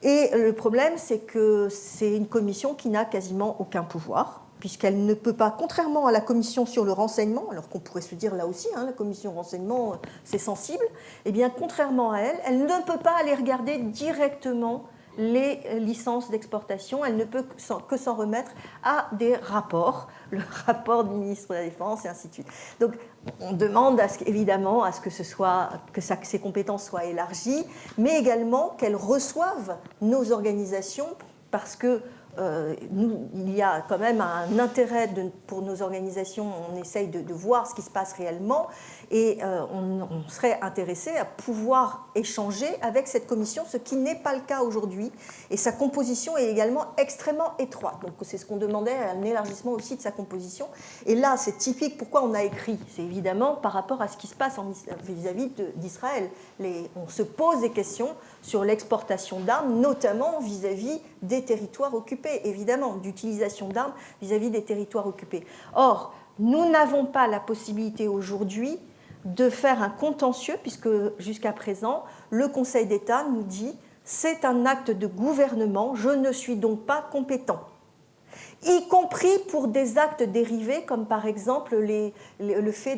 C: Et le problème, c'est que c'est une commission qui n'a quasiment aucun pouvoir, puisqu'elle ne peut pas, contrairement à la commission sur le renseignement, alors qu'on pourrait se dire là aussi, la commission renseignement, c'est sensible, eh bien, contrairement à elle, elle ne peut pas aller regarder directement les licences d'exportation, elle ne peut que s'en remettre à des rapports, le rapport du ministre de la Défense et ainsi de suite. Donc on demande évidemment à ce que ses compétences soient élargies, mais également qu'elle reçoive nos organisations, parce que il y a quand même un intérêt pour nos organisations, on essaye de voir ce qui se passe réellement, et on serait intéressé à pouvoir échanger avec cette commission, ce qui n'est pas le cas aujourd'hui, et sa composition est également extrêmement étroite. Donc c'est ce qu'on demandait, un élargissement aussi de sa composition. Et là, c'est typique pourquoi on a écrit, c'est évidemment par rapport à ce qui se passe vis-à-vis d'Israël. On se pose des questions sur l'exportation d'armes, notamment vis-à-vis des territoires occupés, évidemment, d'utilisation d'armes vis-à-vis des territoires occupés. Or, nous n'avons pas la possibilité aujourd'hui de faire un contentieux, puisque jusqu'à présent, le Conseil d'État nous dit « c'est un acte de gouvernement, je ne suis donc pas compétent », y compris pour des actes dérivés, comme par exemple le fait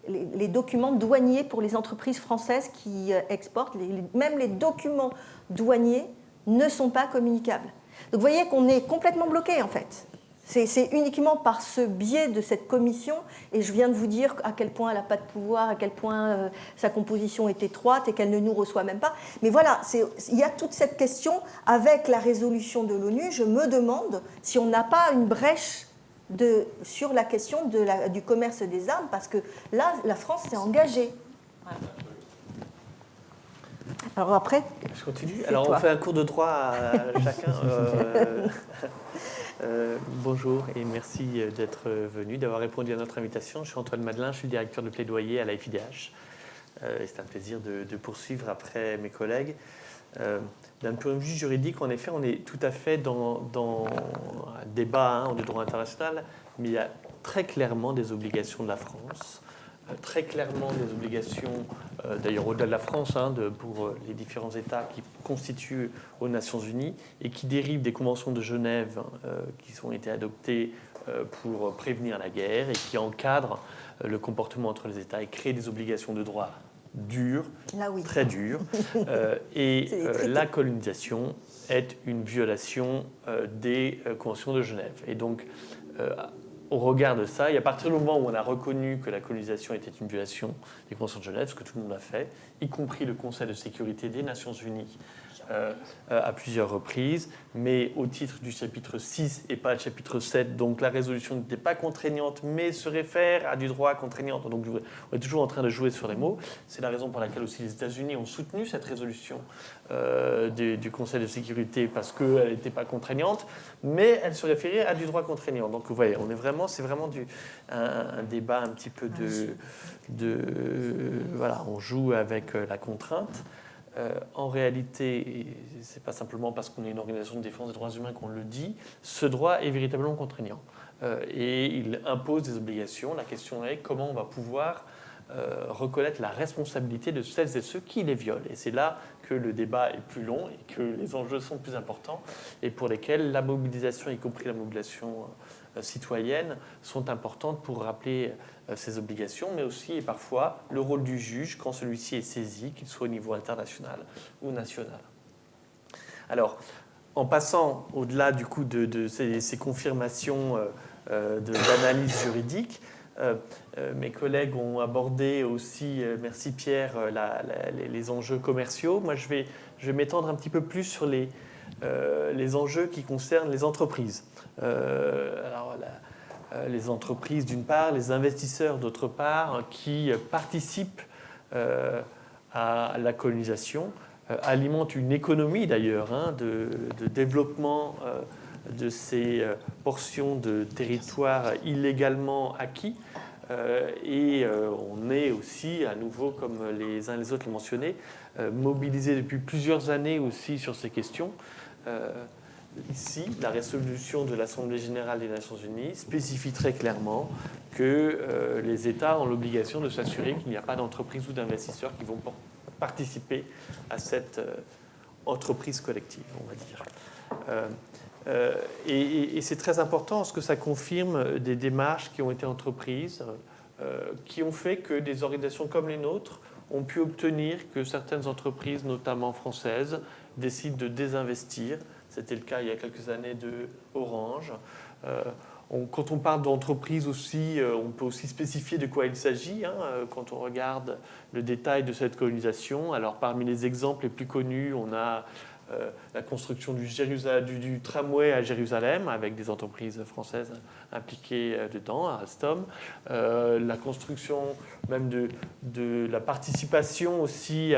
C: les documents douaniers pour les entreprises françaises qui exportent, même les documents douaniers ne sont pas communicables. Donc vous voyez qu'on est complètement bloqué en fait. C'est uniquement par ce biais de cette commission, et je viens de vous dire à quel point elle n'a pas de pouvoir, à quel point sa composition est étroite et qu'elle ne nous reçoit même pas. Mais voilà, il y a toute cette question avec la résolution de l'ONU. Je me demande si on n'a pas une brèche sur la question du commerce des armes, parce que là, la France s'est engagée. Voilà. Alors après,
D: je continue. Alors on fait un cours de droit à chacun. Bonjour et merci d'être venu, d'avoir répondu à notre invitation. Je suis Antoine Madelin, je suis directeur de plaidoyer à la FIDH. C'est un plaisir de poursuivre après mes collègues. D'un point de vue juridique, en effet, on est tout à fait dans un débat de droit international, mais il y a très clairement des obligations de la France, très clairement des obligations, d'ailleurs au-delà de la France, pour les différents États qui constituent aux Nations Unies et qui dérivent des conventions de Genève qui ont été adoptées pour prévenir la guerre et qui encadrent le comportement entre les États et créent des obligations de droit dures, très dures. La colonisation est une violation des conventions de Genève. Et donc, au regard de ça, et à partir du moment où on a reconnu que la colonisation était une violation des conventions de Genève, ce que tout le monde a fait, y compris le Conseil de sécurité des Nations Unies, à plusieurs reprises, mais au titre du chapitre 6 et pas le chapitre 7. Donc la résolution n'était pas contraignante, mais se réfère à du droit contraignant. Donc on est toujours en train de jouer sur les mots. C'est la raison pour laquelle aussi les États-Unis ont soutenu cette résolution du Conseil de sécurité, parce qu'elle n'était pas contraignante, mais elle se référait à du droit contraignant. Donc vous voyez, c'est vraiment un débat un petit peu voilà, on joue avec la contrainte. En réalité, ce n'est pas simplement parce qu'on est une organisation de défense des droits humains qu'on le dit, ce droit est véritablement contraignant. Et il impose des obligations. La question est comment on va pouvoir reconnaître la responsabilité de celles et ceux qui les violent. Et c'est là que le débat est plus long et que les enjeux sont plus importants et pour lesquels la mobilisation, y compris la mobilisation citoyenne, sont importantes pour rappeler ces obligations, mais aussi et parfois le rôle du juge quand celui-ci est saisi, qu'il soit au niveau international ou national. Alors, en passant au-delà du coup de ces confirmations d'analyse juridique, mes collègues ont abordé aussi, merci Pierre, les enjeux commerciaux. Moi, je vais m'étendre un petit peu plus sur les enjeux qui concernent les entreprises. Les entreprises d'une part, les investisseurs d'autre part, qui participent à la colonisation, alimentent une économie d'ailleurs de développement de ces portions de territoire illégalement acquis. Et on est aussi, à nouveau, comme les uns et les autres l'ont mentionné, mobilisés depuis plusieurs années aussi sur ces questions. Ici, la résolution de l'Assemblée générale des Nations unies spécifie très clairement que les États ont l'obligation de s'assurer qu'il n'y a pas d'entreprises ou d'investisseurs qui vont participer à cette entreprise collective, on va dire. Et c'est très important parce que ça confirme des démarches qui ont été entreprises, qui ont fait que des organisations comme les nôtres ont pu obtenir que certaines entreprises, notamment françaises, décident de désinvestir. C'était le cas il y a quelques années de Orange. Quand on parle d'entreprise aussi, on peut aussi spécifier de quoi il s'agit quand on regarde le détail de cette colonisation. Alors parmi les exemples les plus connus, on a la construction du tramway à Jérusalem avec des entreprises françaises impliquées dedans, à Alstom. La construction même de la participation aussi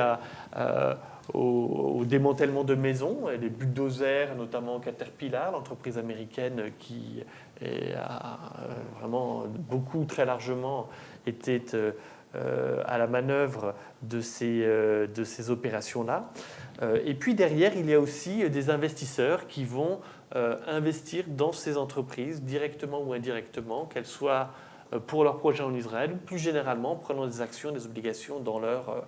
D: au démantèlement de maisons, et les bulldozers, notamment Caterpillar, l'entreprise américaine qui a vraiment beaucoup, très largement été à la manœuvre de ces opérations-là. Et puis derrière, il y a aussi des investisseurs qui vont investir dans ces entreprises, directement ou indirectement, qu'elles soient pour leurs projets en Israël, ou plus généralement prenant des actions et des obligations dans leurs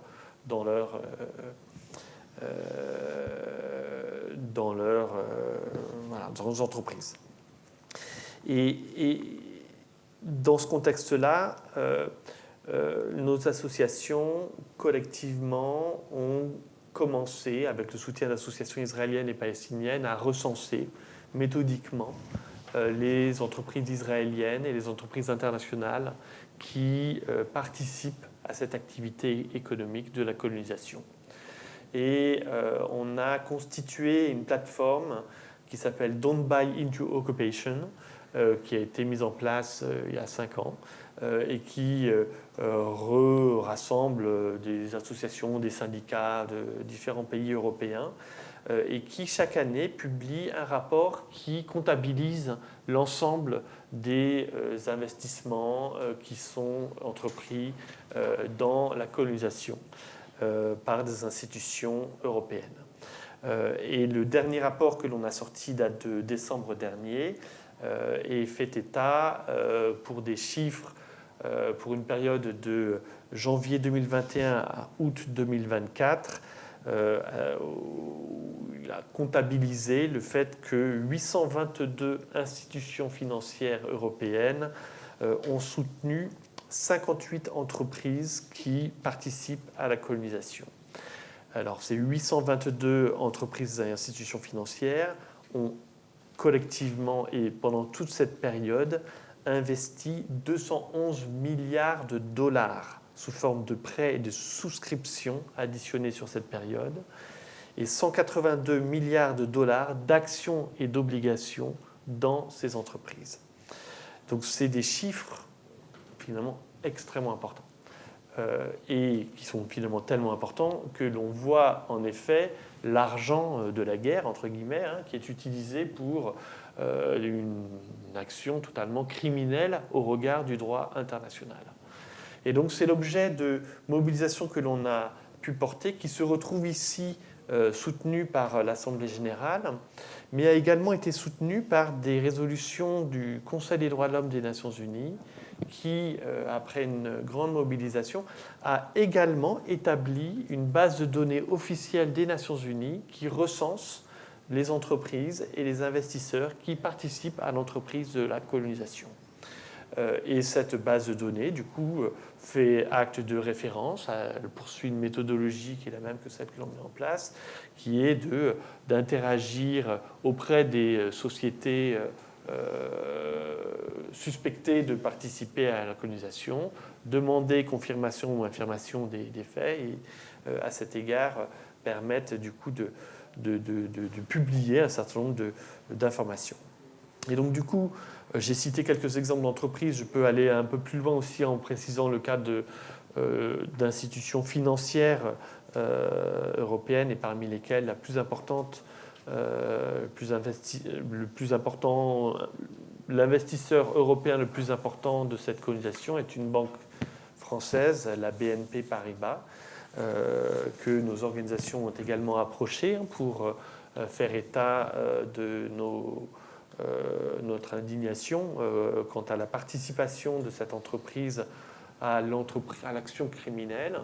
D: entreprises. Et dans ce contexte-là, nos associations, collectivement, ont commencé, avec le soutien d'associations israéliennes et palestiniennes, à recenser méthodiquement les entreprises israéliennes et les entreprises internationales qui participent à cette activité économique de la colonisation. Et on a constitué une plateforme qui s'appelle Don't Buy Into Occupation, qui a été mise en place il y a 5 ans et qui rassemble des associations, des syndicats de différents pays européens et qui chaque année publie un rapport qui comptabilise l'ensemble des investissements qui sont entrepris dans la colonisation par des institutions européennes. Et le dernier rapport que l'on a sorti date de décembre dernier et fait état pour des chiffres pour une période de janvier 2021 à août 2024. Il a comptabilisé le fait que 822 institutions financières européennes ont soutenu 58 entreprises qui participent à la colonisation. Alors, ces 822 entreprises et institutions financières ont collectivement et pendant toute cette période investi 211 milliards de dollars sous forme de prêts et de souscriptions additionnés sur cette période. et 182 milliards de dollars d'actions et d'obligations dans ces entreprises. Donc c'est des chiffres finalement extrêmement importants et qui sont finalement tellement importants que l'on voit en effet l'argent de la guerre, entre guillemets, qui est utilisé pour une action totalement criminelle au regard du droit international. Et donc c'est l'objet de mobilisation que l'on a pu porter, qui se retrouve ici soutenu par l'Assemblée générale, mais a également été soutenu par des résolutions du Conseil des droits de l'homme des Nations unies, qui, après une grande mobilisation, a également établi une base de données officielle des Nations unies qui recense les entreprises et les investisseurs qui participent à l'entreprise de la colonisation. Et cette base de données, du coup, fait acte de référence, elle poursuit une méthodologie qui est la même que celle que l'on met en place, qui est d'interagir auprès des sociétés suspectées de participer à la colonisation, demander confirmation ou infirmation des faits, et à cet égard permettent du coup de publier un certain nombre d'informations. Et donc du coup, j'ai cité quelques exemples d'entreprises, je peux aller un peu plus loin aussi en précisant le cas d'institutions financières européennes, et parmi lesquelles la plus importante, l'investisseur européen le plus important de cette colonisation est une banque française, la BNP Paribas, que nos organisations ont également approché pour faire état de notre indignation quant à la participation de cette entreprise à l'action criminelle.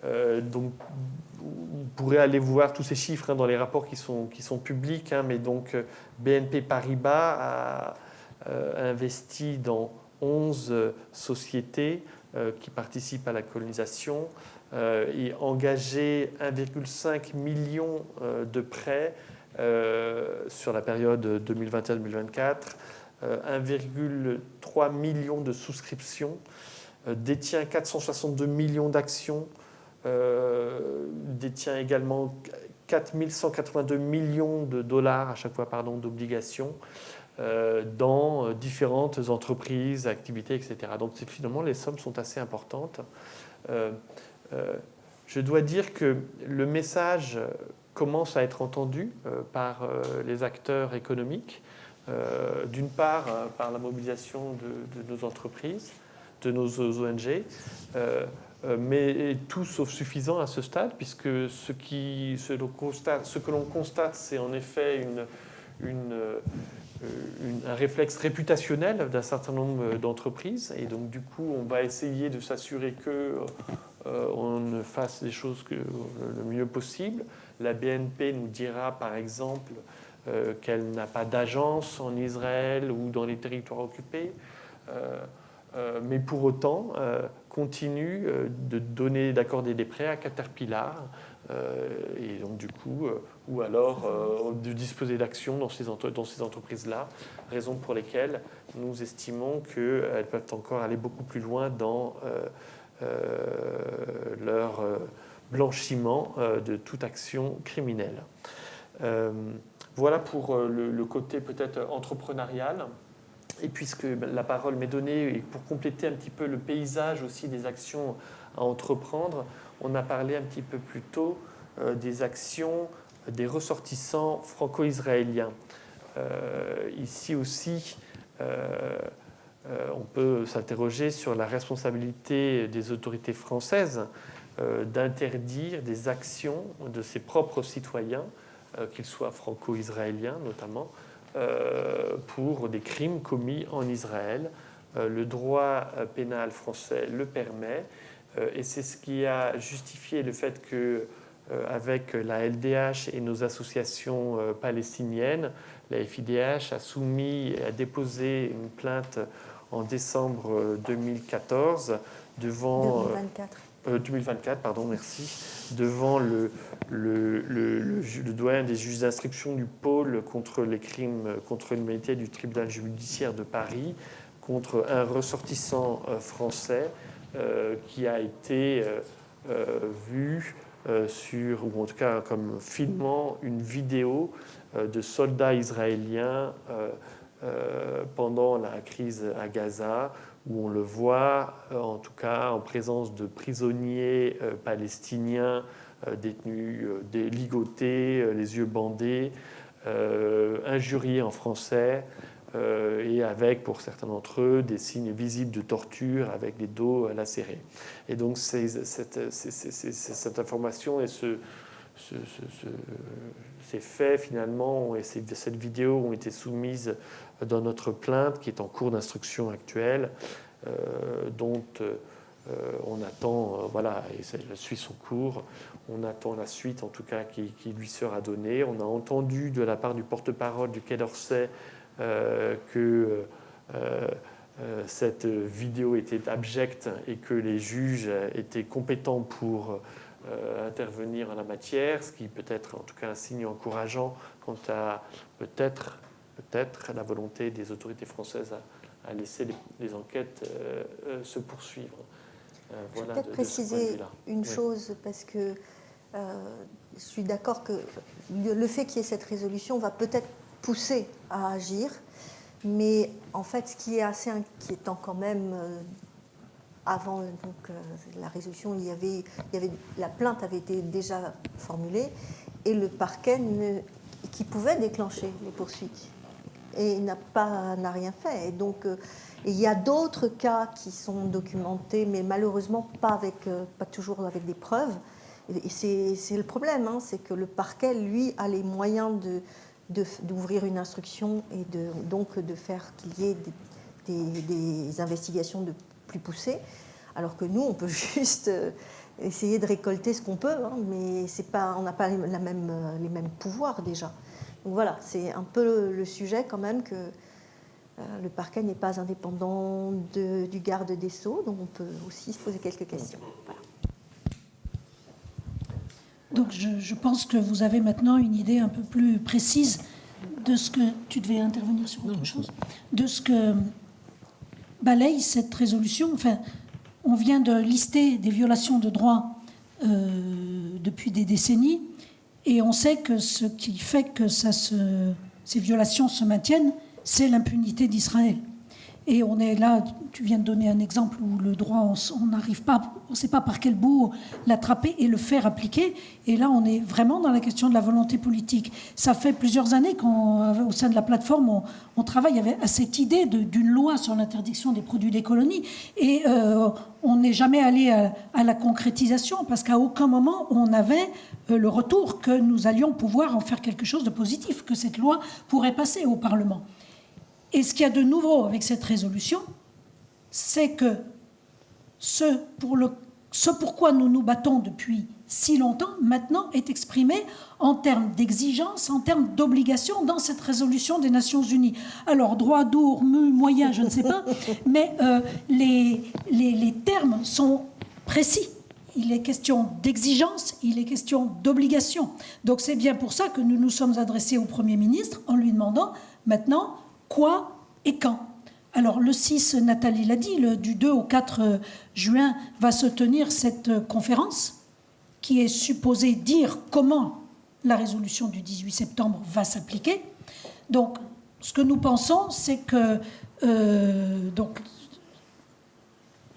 D: Donc, vous pourrez aller voir tous ces chiffres dans les rapports qui sont publics, mais donc BNP Paribas a investi dans 11 sociétés qui participent à la colonisation et engagé 1,5 million de prêts sur la période 2021-2024, 1,3 million de souscriptions, détient 462 millions d'actions, détient également 4 182 millions de dollars à chaque fois d'obligations dans différentes entreprises, activités, etc. Donc finalement, les sommes sont assez importantes. Je dois dire que le message commence à être entendu par les acteurs économiques, d'une part par la mobilisation de nos entreprises, de nos ONG, mais tout sauf suffisant à ce stade, puisque ce que l'on constate, c'est en effet un réflexe réputationnel d'un certain nombre d'entreprises, et donc du coup on va essayer de s'assurer qu'on fasse les choses le mieux possible. La BNP nous dira par exemple qu'elle n'a pas d'agence en Israël ou dans les territoires occupés, mais pour autant continue d'accorder des prêts à Caterpillar, et donc du coup, ou alors de disposer d'actions dans ces entreprises-là, raison pour lesquelles nous estimons qu'elles peuvent encore aller beaucoup plus loin dans leur blanchiment de toute action criminelle. Voilà pour le côté peut-être entrepreneurial. Et puisque la parole m'est donnée, et pour compléter un petit peu le paysage aussi des actions à entreprendre, on a parlé un petit peu plus tôt des actions des ressortissants franco-israéliens. Ici aussi, on peut s'interroger sur la responsabilité des autorités françaises d'interdire des actions de ses propres citoyens, qu'ils soient franco-israéliens notamment, pour des crimes commis en Israël. Le droit pénal français le permet, et c'est ce qui a justifié le fait que, avec la LDH et nos associations palestiniennes, la FIDH a déposé une plainte en décembre 2014 devant 2024, pardon, merci, devant le doyen des juges d'instruction du pôle contre les crimes contre l'humanité du tribunal judiciaire de Paris, contre un ressortissant français qui a été vu ou en tout cas comme filmant une vidéo de soldats israéliens pendant la crise à Gaza, où on le voit en tout cas en présence de prisonniers palestiniens détenus, ligotés, les yeux bandés, injuriés en français, et avec, pour certains d'entre eux, des signes visibles de torture avec les dos lacérés. Et donc cette information et ces faits, finalement, et cette vidéo ont été soumises dans notre plainte qui est en cours d'instruction actuelle, dont on attend, voilà, et elle suit son cours, on attend la suite en tout cas qui lui sera donnée. On a entendu de la part du porte-parole du Quai d'Orsay que cette vidéo était abjecte et que les juges étaient compétents pour intervenir en la matière, ce qui peut être en tout cas un signe encourageant quant à peut-être la volonté des autorités françaises à laisser les enquêtes se poursuivre.
C: Je vais peut-être préciser une chose, parce que je suis d'accord que le fait qu'il y ait cette résolution va peut-être pousser à agir, mais en fait, ce qui est assez inquiétant quand même, avant la résolution, la plainte avait été déjà formulée, et le parquet qui pouvait déclencher les poursuites, et n'a rien fait. Et donc, il y a d'autres cas qui sont documentés, mais malheureusement pas toujours avec des preuves. Et c'est le problème, c'est que le parquet, lui, a les moyens d'ouvrir une instruction et donc de faire qu'il y ait des investigations plus poussées, alors que nous, on peut juste essayer de récolter ce qu'on peut, mais on n'a pas les mêmes pouvoirs déjà. Donc voilà, c'est un peu le sujet quand même, que le parquet n'est pas indépendant du garde des Sceaux, donc on peut aussi se poser quelques questions. Voilà.
A: Donc je pense que vous avez maintenant une idée un peu plus précise de ce que... Tu devais intervenir sur autre chose. De ce que balaye cette résolution. Enfin, on vient de lister des violations de droits depuis des décennies, et on sait que ce qui fait que ces violations se maintiennent, c'est l'impunité d'Israël. Et on est là, tu viens de donner un exemple où le droit, on n'arrive pas, on ne sait pas par quel bout l'attraper et le faire appliquer. Et là, on est vraiment dans la question de la volonté politique. Ça fait plusieurs années qu'au sein de la plateforme, on travaille à cette idée d'une loi sur l'interdiction des produits des colonies. Et on n'est jamais allé à la concrétisation, parce qu'à aucun moment on avait le retour que nous allions pouvoir en faire quelque chose de positif, que cette loi pourrait passer au Parlement. Et ce qu'il y a de nouveau avec cette résolution, c'est que ce pourquoi nous nous battons depuis si longtemps, maintenant, est exprimé en termes d'exigence, en termes d'obligation dans cette résolution des Nations Unies. Alors, droit, dur, moyen, je ne sais pas, mais les termes sont précis. Il est question d'exigence, il est question d'obligation. Donc c'est bien pour ça que nous nous sommes adressés au Premier ministre en lui demandant maintenant quoi et quand. Alors le 6, Nathalie l'a dit, du 2 au 4 juin va se tenir cette conférence qui est supposée dire comment la résolution du 18 septembre va s'appliquer. Donc ce que nous pensons, c'est que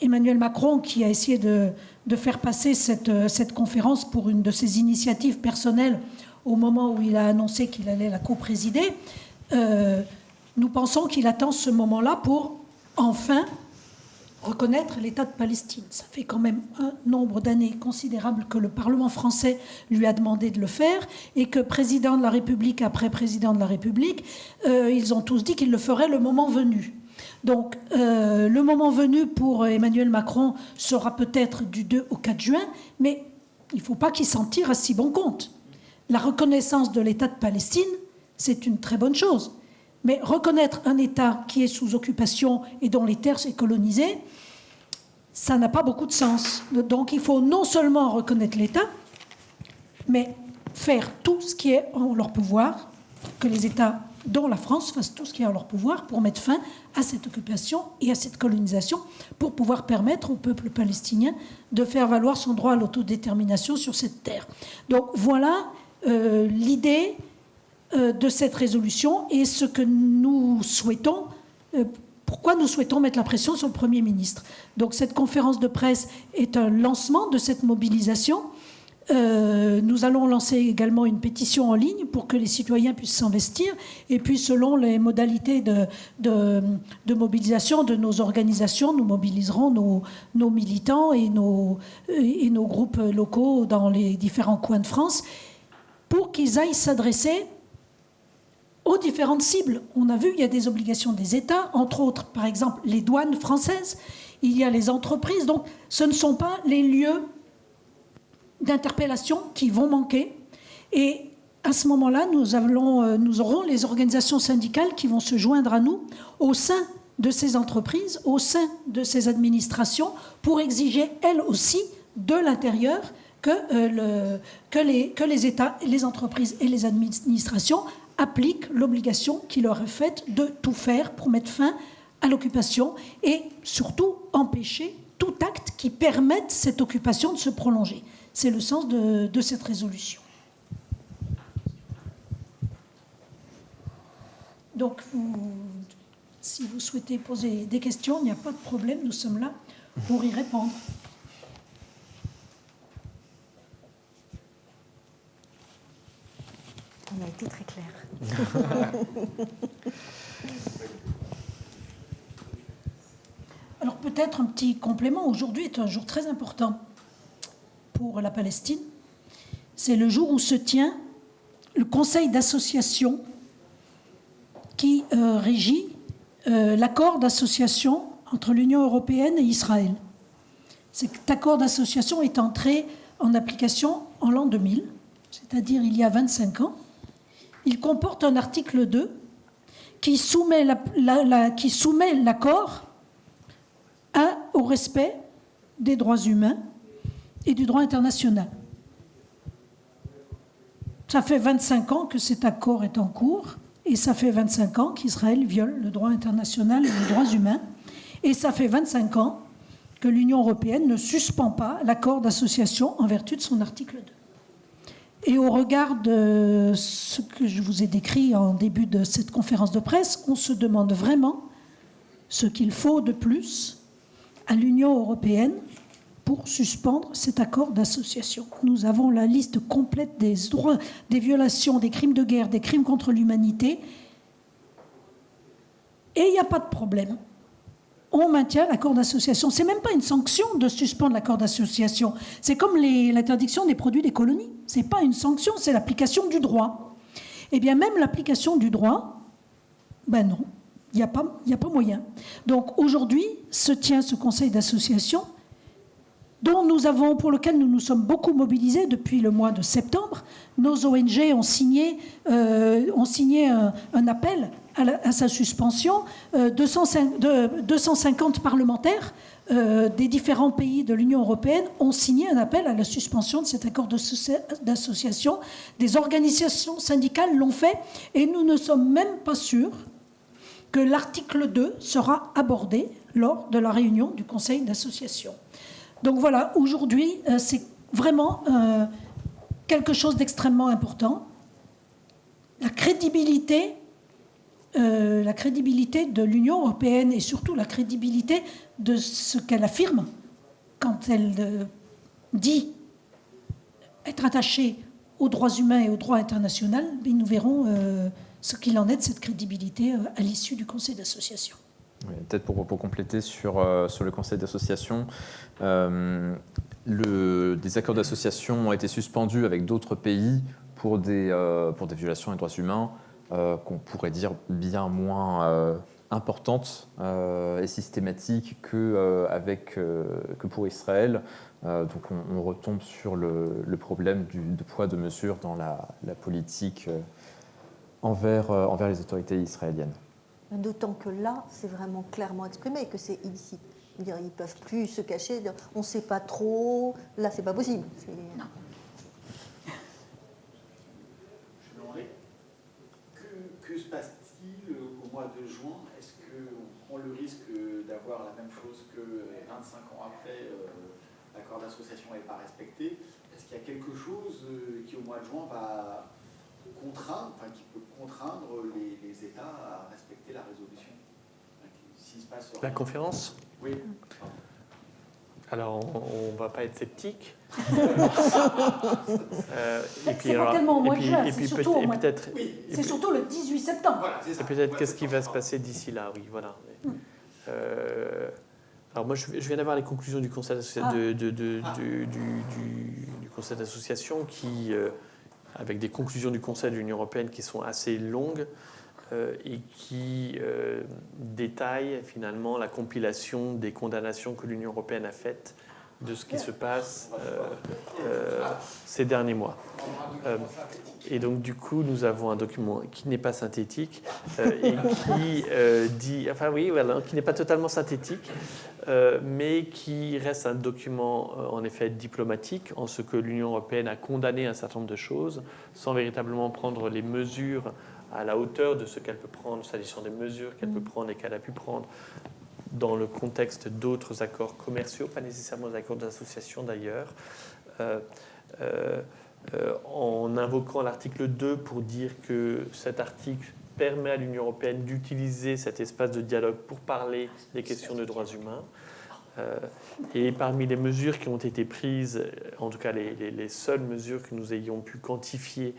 A: Emmanuel Macron, qui a essayé de faire passer cette conférence pour une de ses initiatives personnelles au moment où il a annoncé qu'il allait la coprésider, nous pensons qu'il attend ce moment-là pour enfin reconnaître l'État de Palestine. Ça fait quand même un nombre d'années considérable que le Parlement français lui a demandé de le faire, et que président de la République après président de la République, ils ont tous dit qu'ils le feraient le moment venu. Donc le moment venu pour Emmanuel Macron sera peut-être du 2 au 4 juin, mais il ne faut pas qu'il s'en tire à si bon compte. La reconnaissance de l'État de Palestine, c'est une très bonne chose. Mais reconnaître un État qui est sous occupation et dont les terres sont colonisées, ça n'a pas beaucoup de sens. Donc il faut non seulement reconnaître l'État, mais faire tout ce qui est en leur pouvoir, que les États dont la France fasse tout ce qui est en leur pouvoir pour mettre fin à cette occupation et à cette colonisation, pour pouvoir permettre au peuple palestinien de faire valoir son droit à l'autodétermination sur cette terre. Donc voilà l'idée de cette résolution et ce que nous souhaitons, pourquoi nous souhaitons mettre la pression sur le Premier ministre. Donc cette conférence de presse est un lancement de cette mobilisation. Nous allons lancer également une pétition en ligne pour que les citoyens puissent s'investir, et puis selon les modalités de mobilisation de nos organisations, nous mobiliserons nos militants et nos groupes locaux dans les différents coins de France pour qu'ils aillent s'adresser aux différentes cibles. On a vu, il y a des obligations des États, entre autres, par exemple, les douanes françaises, il y a les entreprises, donc ce ne sont pas les lieux d'interpellation qui vont manquer. Et à ce moment-là, nous aurons les organisations syndicales qui vont se joindre à nous au sein de ces entreprises, au sein de ces administrations, pour exiger, elles aussi, de l'intérieur, que les États, les entreprises et les administrations appliquent l'obligation qui leur est faite de tout faire pour mettre fin à l'occupation et surtout empêcher tout acte qui permette cette occupation de se prolonger. C'est le sens de cette résolution. Donc, si vous souhaitez poser des questions, il n'y a pas de problème, nous sommes là pour y répondre.
C: On a été très clair.
A: Alors peut-être un petit complément. Aujourd'hui est un jour très important pour la Palestine. C'est le jour où se tient le conseil d'association qui régit l'accord d'association entre l'Union européenne et Israël. Cet accord d'association est entré en application en l'an 2000, c'est-à-dire il y a 25 ans. Il comporte un article 2 qui soumet l'accord au respect des droits humains et du droit international. Ça fait 25 ans que cet accord est en cours et ça fait 25 ans qu'Israël viole le droit international et les droits humains. Et ça fait 25 ans que l'Union européenne ne suspend pas l'accord d'association en vertu de son article 2. Et au regard de ce que je vous ai décrit en début de cette conférence de presse, on se demande vraiment ce qu'il faut de plus à l'Union européenne pour suspendre cet accord d'association. Nous avons la liste complète des droits, des violations, des crimes de guerre, des crimes contre l'humanité. Et il n'y a pas de problème. On maintient l'accord d'association. Ce n'est même pas une sanction de suspendre l'accord d'association. C'est comme l'interdiction des produits des colonies. Ce n'est pas une sanction, c'est l'application du droit. Eh bien, même l'application du droit, ben non, il n'y a pas moyen. Donc aujourd'hui se tient ce conseil d'association pour lequel nous nous sommes beaucoup mobilisés depuis le mois de septembre. Nos ONG ont signé un appel à sa suspension. 250 parlementaires des différents pays de l'Union européenne ont signé un appel à la suspension de cet accord d'association. Des organisations syndicales l'ont fait et nous ne sommes même pas sûrs que l'article 2 sera abordé lors de la réunion du Conseil d'association. Donc voilà, aujourd'hui, c'est vraiment quelque chose d'extrêmement important. La crédibilité de l'Union européenne et surtout la crédibilité de ce qu'elle affirme quand elle dit être attachée aux droits humains et au droit international, mais nous verrons ce qu'il en est de cette crédibilité à l'issue du Conseil d'association.
B: Oui, peut-être pour compléter sur le conseil d'association, des accords d'association ont été suspendus avec d'autres pays pour des violations des droits humains qu'on pourrait dire bien moins importantes et systématiques que pour Israël. Donc on retombe sur le problème de poids de mesure dans la politique envers les autorités israéliennes.
C: D'autant que là, c'est vraiment clairement exprimé que c'est illicite. Ils ne peuvent plus se cacher, on ne sait pas trop, là c'est pas possible.
A: Non.
E: Que se passe-t-il 25 ans après, l'accord d'association n'est pas respecté. Est-ce qu'il y a quelque chose qui, au mois de juin, va qui peut contraindre les États à respecter la résolution? S'il se passe
D: La conférence?
E: Oui.
D: Alors, on ne va pas être sceptique.
A: C'est pas tellement au mois de juin, c'est surtout au mois
D: peut-être.
A: C'est surtout le 18 septembre.
E: Voilà, c'est ça.
D: Et peut-être qu'est-ce qui va se passer d'ici là, oui, voilà. Alors moi, je viens d'avoir les conclusions du Conseil du Conseil d'association qui, avec des conclusions du Conseil de l'Union européenne qui sont assez longues et qui détaillent finalement la compilation des condamnations que l'Union européenne a faites de ce qui se passe ces derniers mois. Et donc, du coup, nous avons un document qui n'est pas synthétique et qui dit... Enfin, oui, voilà, qui n'est pas totalement synthétique, mais qui reste un document, en effet, diplomatique, en ce que l'Union européenne a condamné un certain nombre de choses, sans véritablement prendre les mesures à la hauteur de ce qu'elle peut prendre, s'agissant des mesures qu'elle peut prendre et qu'elle a pu prendre dans le contexte d'autres accords commerciaux, pas nécessairement des accords d'association d'ailleurs, en invoquant l'article 2 pour dire que cet article permet à l'Union européenne d'utiliser cet espace de dialogue pour parler des questions de droits humains. Et parmi les mesures qui ont été prises, en tout cas les seules mesures que nous ayons pu quantifier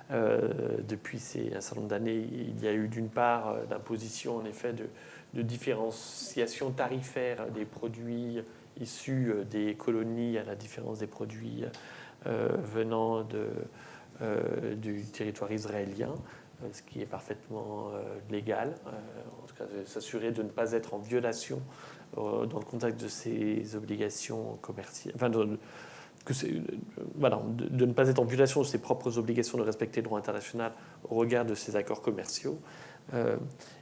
D: depuis un certain nombre d'années, il y a eu d'une part l'imposition en effet de différenciation tarifaire des produits issus des colonies à la différence des produits venant du territoire israélien, ce qui est parfaitement légal, en tout cas s'assurer de ne pas être en violation dans le contexte de ces obligations commerciales, enfin de ne pas être en violation de ses propres obligations de respecter le droit international au regard de ces accords commerciaux.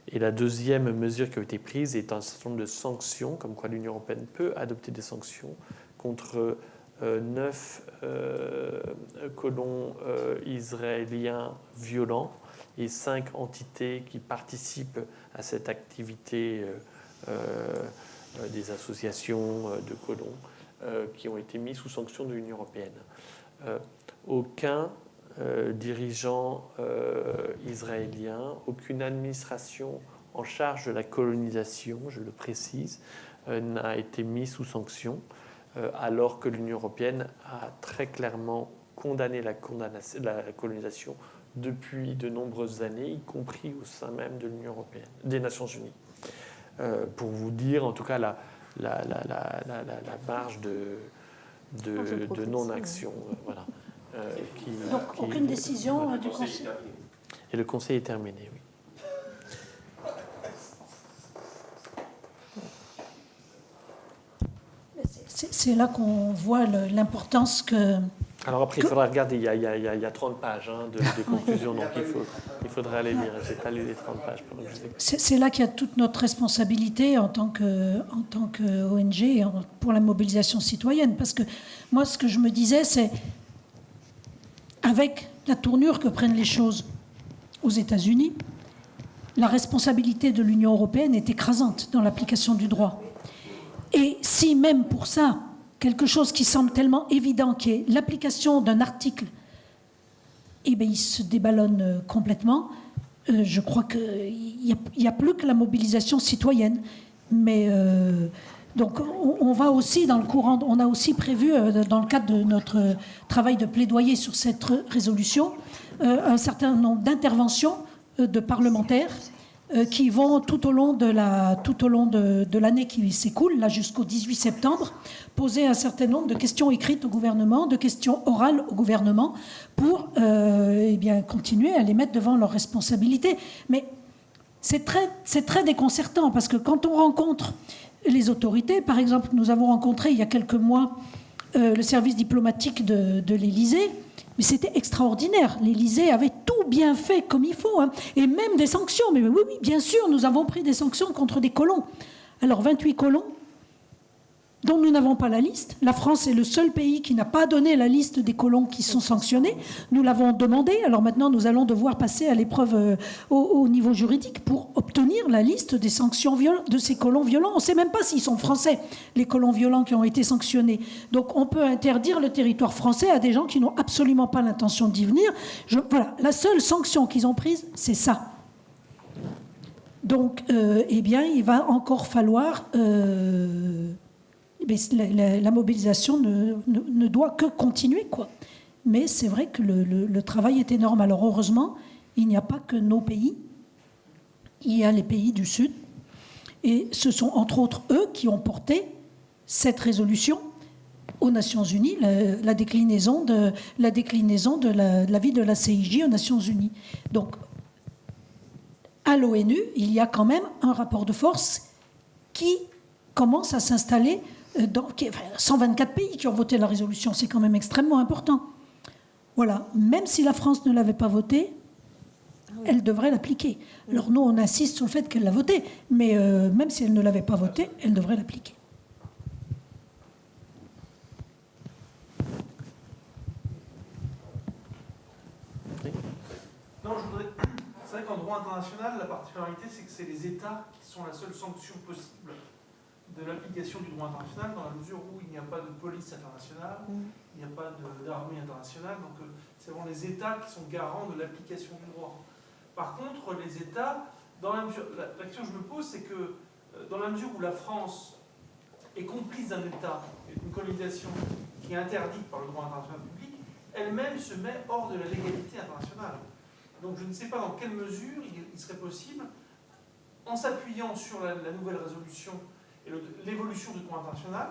D: Et la deuxième mesure qui a été prise est un certain nombre de sanctions, comme quoi l'Union européenne peut adopter des sanctions contre 9 colons israéliens violents et 5 entités qui participent à cette activité des associations de colons qui ont été mis sous sanction de l'Union européenne. Aucun dirigeant israélien, aucune administration en charge de la colonisation, je le précise, n'a été mis sous sanction, alors que l'Union européenne a très clairement condamné la colonisation depuis de nombreuses années, y compris au sein même de l'Union européenne, des Nations unies. Pour vous dire, en tout cas, la marge de non-action. Voilà.
A: Donc, aucune décision du Conseil.
D: Et le Conseil est terminé, oui.
A: C'est là qu'on voit l'importance que...
D: Alors après, il faudra regarder, il y a 30 pages de conclusions, donc il faudra aller lire. Je n'ai pas lu les 30 pages.
A: C'est là qu'il y a toute notre responsabilité en tant qu'ONG pour la mobilisation citoyenne. Parce que moi, ce que je me disais, c'est avec la tournure que prennent les choses aux États-Unis, la responsabilité de l'Union européenne est écrasante dans l'application du droit. Et si même pour ça, quelque chose qui semble tellement évident, qui est l'application d'un article, eh bien, il se déballonne complètement, je crois qu'il n'y a plus que la mobilisation citoyenne. Mais donc, on va aussi dans le courant, on a aussi prévu, dans le cadre de notre travail de plaidoyer sur cette résolution, un certain nombre d'interventions de parlementaires qui vont tout au long de l'année qui s'écoule, là jusqu'au 18 septembre, poser un certain nombre de questions écrites au gouvernement, de questions orales au gouvernement, pour continuer à les mettre devant leurs responsabilités. Mais c'est très déconcertant, parce que quand on rencontre les autorités, par exemple, nous avons rencontré il y a quelques mois le service diplomatique de l'Élysée, mais c'était extraordinaire. L'Élysée avait tout bien fait comme il faut, hein. Et même des sanctions. Mais oui, bien sûr, nous avons pris des sanctions contre des colons. Alors, 28 colons, dont nous n'avons pas la liste. La France est le seul pays qui n'a pas donné la liste des colons qui sont sanctionnés. Nous l'avons demandé, alors maintenant nous allons devoir passer à l'épreuve au niveau juridique pour obtenir la liste des sanctions de ces colons violents. On ne sait même pas s'ils sont français, les colons violents qui ont été sanctionnés. Donc on peut interdire le territoire français à des gens qui n'ont absolument pas l'intention d'y venir. Voilà, la seule sanction qu'ils ont prise, c'est ça. Donc, eh bien, il va encore falloir... la mobilisation ne doit que continuer, quoi. Mais c'est vrai que le travail est énorme. Alors, heureusement, il n'y a pas que nos pays. Il y a les pays du Sud. Et ce sont, entre autres, eux qui ont porté cette résolution aux Nations Unies, la déclinaison de l'avis de la CIJ aux Nations Unies. Donc, à l'ONU, il y a quand même un rapport de force qui commence à s'installer dans 124 pays qui ont voté la résolution. C'est quand même extrêmement important. Voilà. Même si la France ne l'avait pas votée, elle devrait l'appliquer. Alors nous, on insiste sur le fait qu'elle l'a votée, mais même si elle ne l'avait pas votée, elle devrait l'appliquer.
F: Non, je voudrais... C'est vrai qu'en droit international, la particularité, c'est que c'est les États qui sont la seule sanction possible de l'application du droit international, dans la mesure où il n'y a pas de police internationale, il n'y a pas d'armée internationale, donc c'est vraiment les États qui sont garants de l'application du droit. Par contre, les États, dans la mesure, la question que je me pose, c'est que dans la mesure où la France est complice d'un État, d'une colonisation qui est interdite par le droit international public, elle-même se met hors de la légalité internationale. Donc je ne sais pas dans quelle mesure il serait possible, en s'appuyant sur la nouvelle résolution et l'évolution du droit international,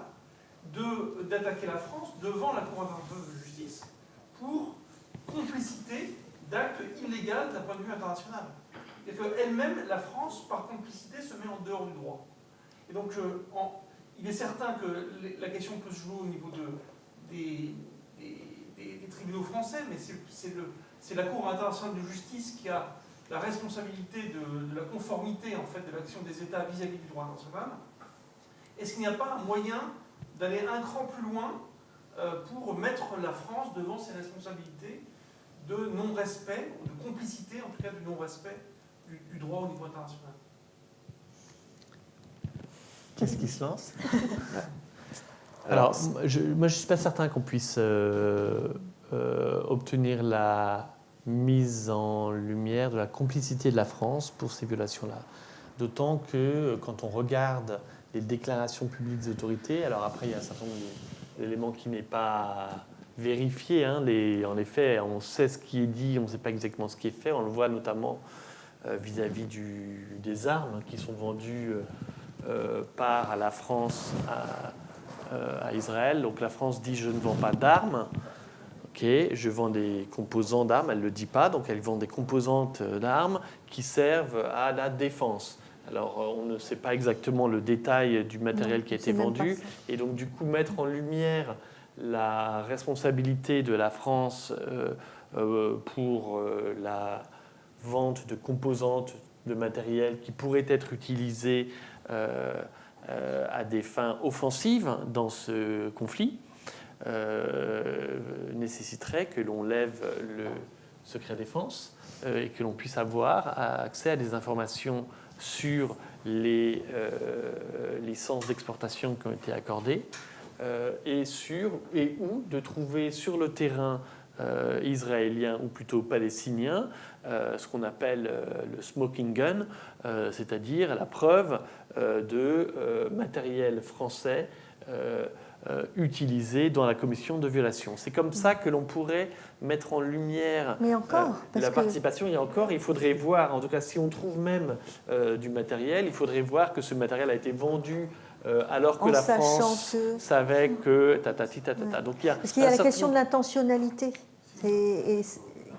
F: d'attaquer la France devant la Cour internationale de justice pour complicité d'actes illégaux d'un point de vue international. Et qu'elle-même, la France, par complicité, se met en dehors du droit. Et donc, il est certain que la question peut se jouer au niveau des tribunaux français, mais c'est la Cour internationale de justice qui a la responsabilité de la conformité en fait, de l'action des États vis-à-vis du droit international. Est-ce qu'il n'y a pas un moyen d'aller un cran plus loin pour mettre la France devant ses responsabilités de non-respect, ou de complicité en tout cas du non-respect du droit au niveau international?
D: Qu'est-ce qui se lance? Alors, moi je ne suis pas certain qu'on puisse obtenir la mise en lumière de la complicité de la France pour ces violations-là. D'autant que quand on regarde les déclarations publiques des autorités, alors après il y a un certain nombre d'éléments qui n'est pas vérifié. Hein, en effet, on sait ce qui est dit, on ne sait pas exactement ce qui est fait. On le voit notamment vis-à-vis des armes qui sont vendues par la France à Israël. Donc la France dit « je ne vends pas d'armes ». Ok, je vends des composants d'armes, elle ne le dit pas, donc elle vend des composantes d'armes qui servent à la défense. Alors on ne sait pas exactement le détail du matériel qui a été vendu, et donc du coup mettre en lumière la responsabilité de la France pour la vente de composantes de matériel qui pourraient être utilisées à des fins offensives dans ce conflit, nécessiterait que l'on lève le secret défense et que l'on puisse avoir accès à des informations sur les licences d'exportation qui ont été accordées et où de trouver sur le terrain israélien ou plutôt palestinien ce qu'on appelle le smoking gun, c'est-à-dire la preuve de matériel français utilisé dans la commission de violation. C'est comme ça que l'on pourrait mettre en lumière la participation. Et encore, il faudrait voir, en tout cas si on trouve même du matériel, il faudrait voir que ce matériel a été vendu alors que la France savait que Donc,
C: parce qu'il y a la question de l'intentionnalité.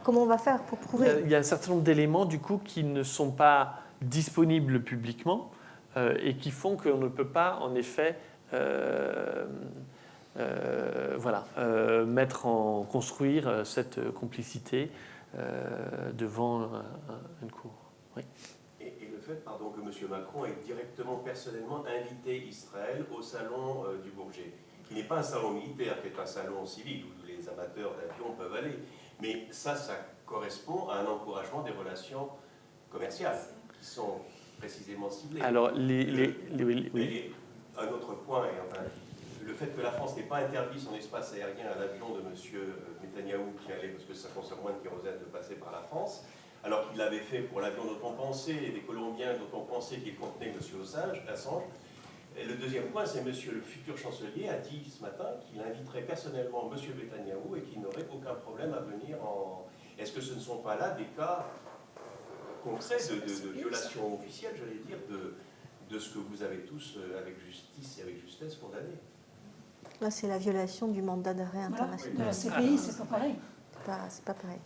C: Comment on va faire pour prouver?
D: Il y a un certain nombre d'éléments du coup qui ne sont pas disponibles publiquement et qui font qu'on ne peut pas en effet construire cette complicité devant une cour. Oui.
E: Et le fait
G: fait que M. Macron ait directement, personnellement invité Israël au salon du Bourget, qui n'est pas un salon militaire, qui est un salon civil où les amateurs d'avion peuvent aller. Mais ça correspond à un encouragement des relations commerciales qui sont précisément ciblées.
D: Alors,
G: oui. Un autre point, le fait que la France n'ait pas interdit son espace aérien à l'avion de M. Netanyahou qui allait, parce que ça consomme moins de kérosène de passer par la France, alors qu'il l'avait fait pour l'avion dont on pensait, et des Colombiens dont on pensait qu'il contenait M. Assange. Et le deuxième point, c'est M. le futur chancelier a dit ce matin qu'il inviterait personnellement M. Netanyahou et qu'il n'aurait aucun problème à venir en... Est-ce que ce ne sont pas là des cas concrets de violation officielle, j'allais dire, de ce que vous avez tous, avec justice et avec justesse, condamné?
C: Là, c'est la violation du mandat d'arrêt international.
A: De la CPI, c'est pas pareil.
C: C'est pas pareil.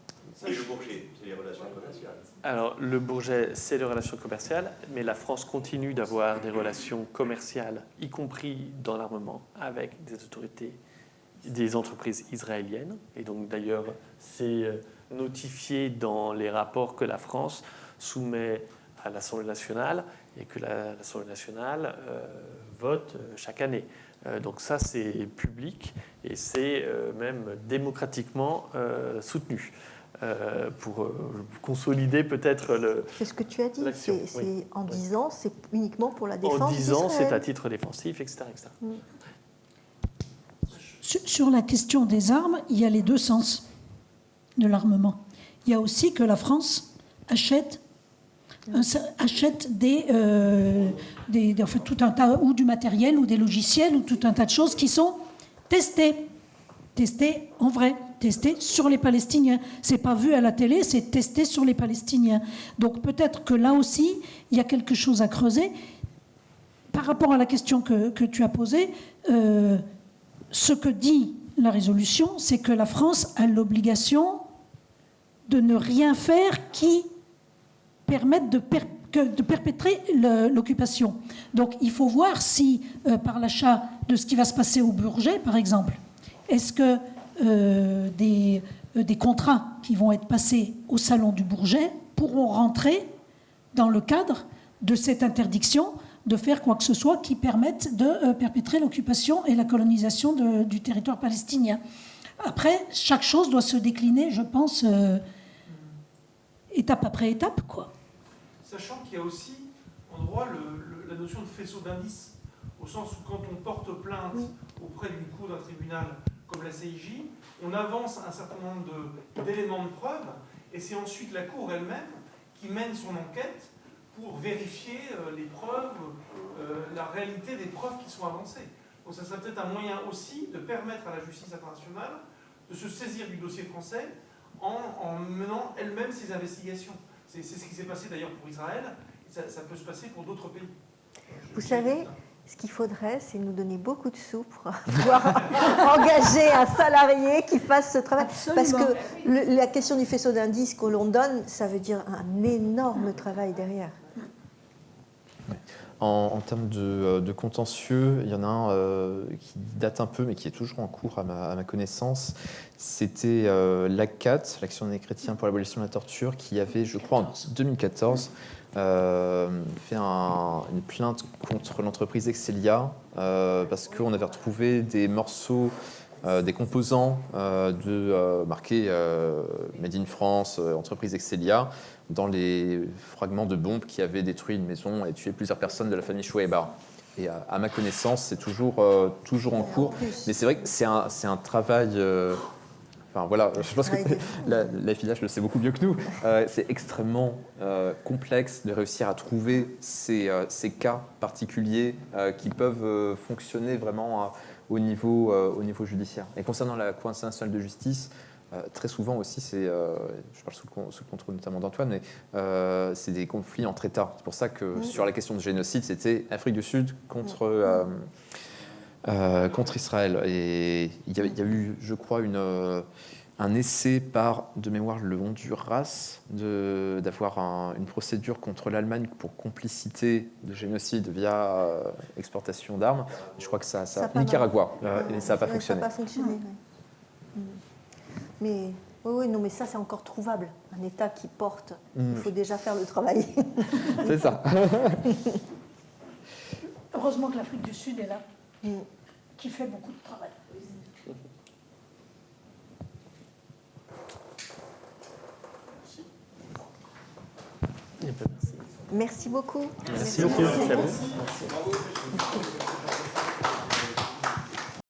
G: Et le Bourget, c'est les relations commerciales.
D: Alors, le Bourget, c'est les relations commerciales, mais la France continue d'avoir des relations commerciales, y compris dans l'armement, avec des autorités, des entreprises israéliennes. Et donc, d'ailleurs, c'est notifié dans les rapports que la France soumet à l'Assemblée nationale et que l'Assemblée nationale vote chaque année. Donc ça, c'est public et c'est même démocratiquement soutenu. Pour consolider peut-être le...
C: C'est ce que tu as dit,
D: oui.
C: En 10 ans, c'est uniquement pour la défense
D: En 10 ans,
C: d'Israël.
D: c'est à titre défensif, etc. etc.
A: Sur la question des armes, il y a les deux sens de l'armement. Il y a aussi que la France achète tout un tas, ou du matériel, ou des logiciels, ou tout un tas de choses qui sont testées en vrai, testées sur les Palestiniens. C'est pas vu à la télé, c'est testé sur les Palestiniens. Donc peut-être que là aussi, il y a quelque chose à creuser. Par rapport à la question que tu as posée, ce que dit la résolution, c'est que la France a l'obligation de ne rien faire qui permette de perpétrer l'occupation. Donc il faut voir si, par l'achat de ce qui va se passer au Bourget, par exemple, est-ce que des contrats qui vont être passés au salon du Bourget pourront rentrer dans le cadre de cette interdiction de faire quoi que ce soit qui permette de perpétrer l'occupation et la colonisation du territoire palestinien. Après, chaque chose doit se décliner, je pense, étape après étape, quoi.
F: Sachant qu'il y a aussi en droit la notion de faisceau d'indices, au sens où quand on porte plainte auprès d'une cour d'un tribunal comme la CIJ, on avance un certain nombre d'éléments de preuve, et c'est ensuite la cour elle-même qui mène son enquête pour vérifier les preuves, la réalité des preuves qui sont avancées. Donc ça serait peut-être un moyen aussi de permettre à la justice internationale de se saisir du dossier français en menant elle-même ses investigations. C'est ce qui s'est passé d'ailleurs pour Israël, et ça peut se passer pour d'autres pays.
C: Vous savez, ce qu'il faudrait, c'est nous donner beaucoup de sous pour pouvoir engager un salarié qui fasse ce travail.
A: Absolument.
C: Parce que la question du faisceau d'indices que l'on donne, ça veut dire un énorme travail derrière.
B: En termes de contentieux, il y en a un qui date un peu, mais qui est toujours en cours à ma connaissance. C'était l'ACCAT, l'Action des chrétiens pour l'abolition de la torture, qui avait, je crois, en 2014, fait une plainte contre l'entreprise Excelia, parce qu'on avait retrouvé des morceaux, des composants marqués Made in France, entreprise Excelia, dans les fragments de bombes qui avaient détruit une maison et tué plusieurs personnes de la famille Chouaïbar. Et à ma connaissance, c'est toujours en cours. Mais c'est vrai que c'est un travail... Enfin voilà, je pense que la FIDH le sait beaucoup mieux que nous. C'est extrêmement complexe de réussir à trouver ces cas particuliers qui peuvent fonctionner vraiment au niveau judiciaire. Et concernant la Cour internationale de justice, très souvent aussi, je parle sous le contrôle notamment d'Antoine, mais c'est des conflits entre États. C'est pour ça que sur la question de génocide, c'était Afrique du Sud contre Israël. Et il y a eu, je crois, un essai par, de mémoire, le Honduras d'avoir une procédure contre l'Allemagne pour complicité de génocide via exportation d'armes. Je crois que ça Nicaragua, et ça n'a pas fonctionné.
C: Ça n'a pas fonctionné, oui. Mais Oui, non, mais ça, c'est encore trouvable. Un État qui porte,
B: Mm.
C: il faut déjà faire le travail.
B: C'est ça.
A: Heureusement que l'Afrique du Sud est là,
C: Mm.
A: qui fait beaucoup de travail.
D: Eh ben, merci.
C: Merci beaucoup.
D: Merci beaucoup. Merci à vous.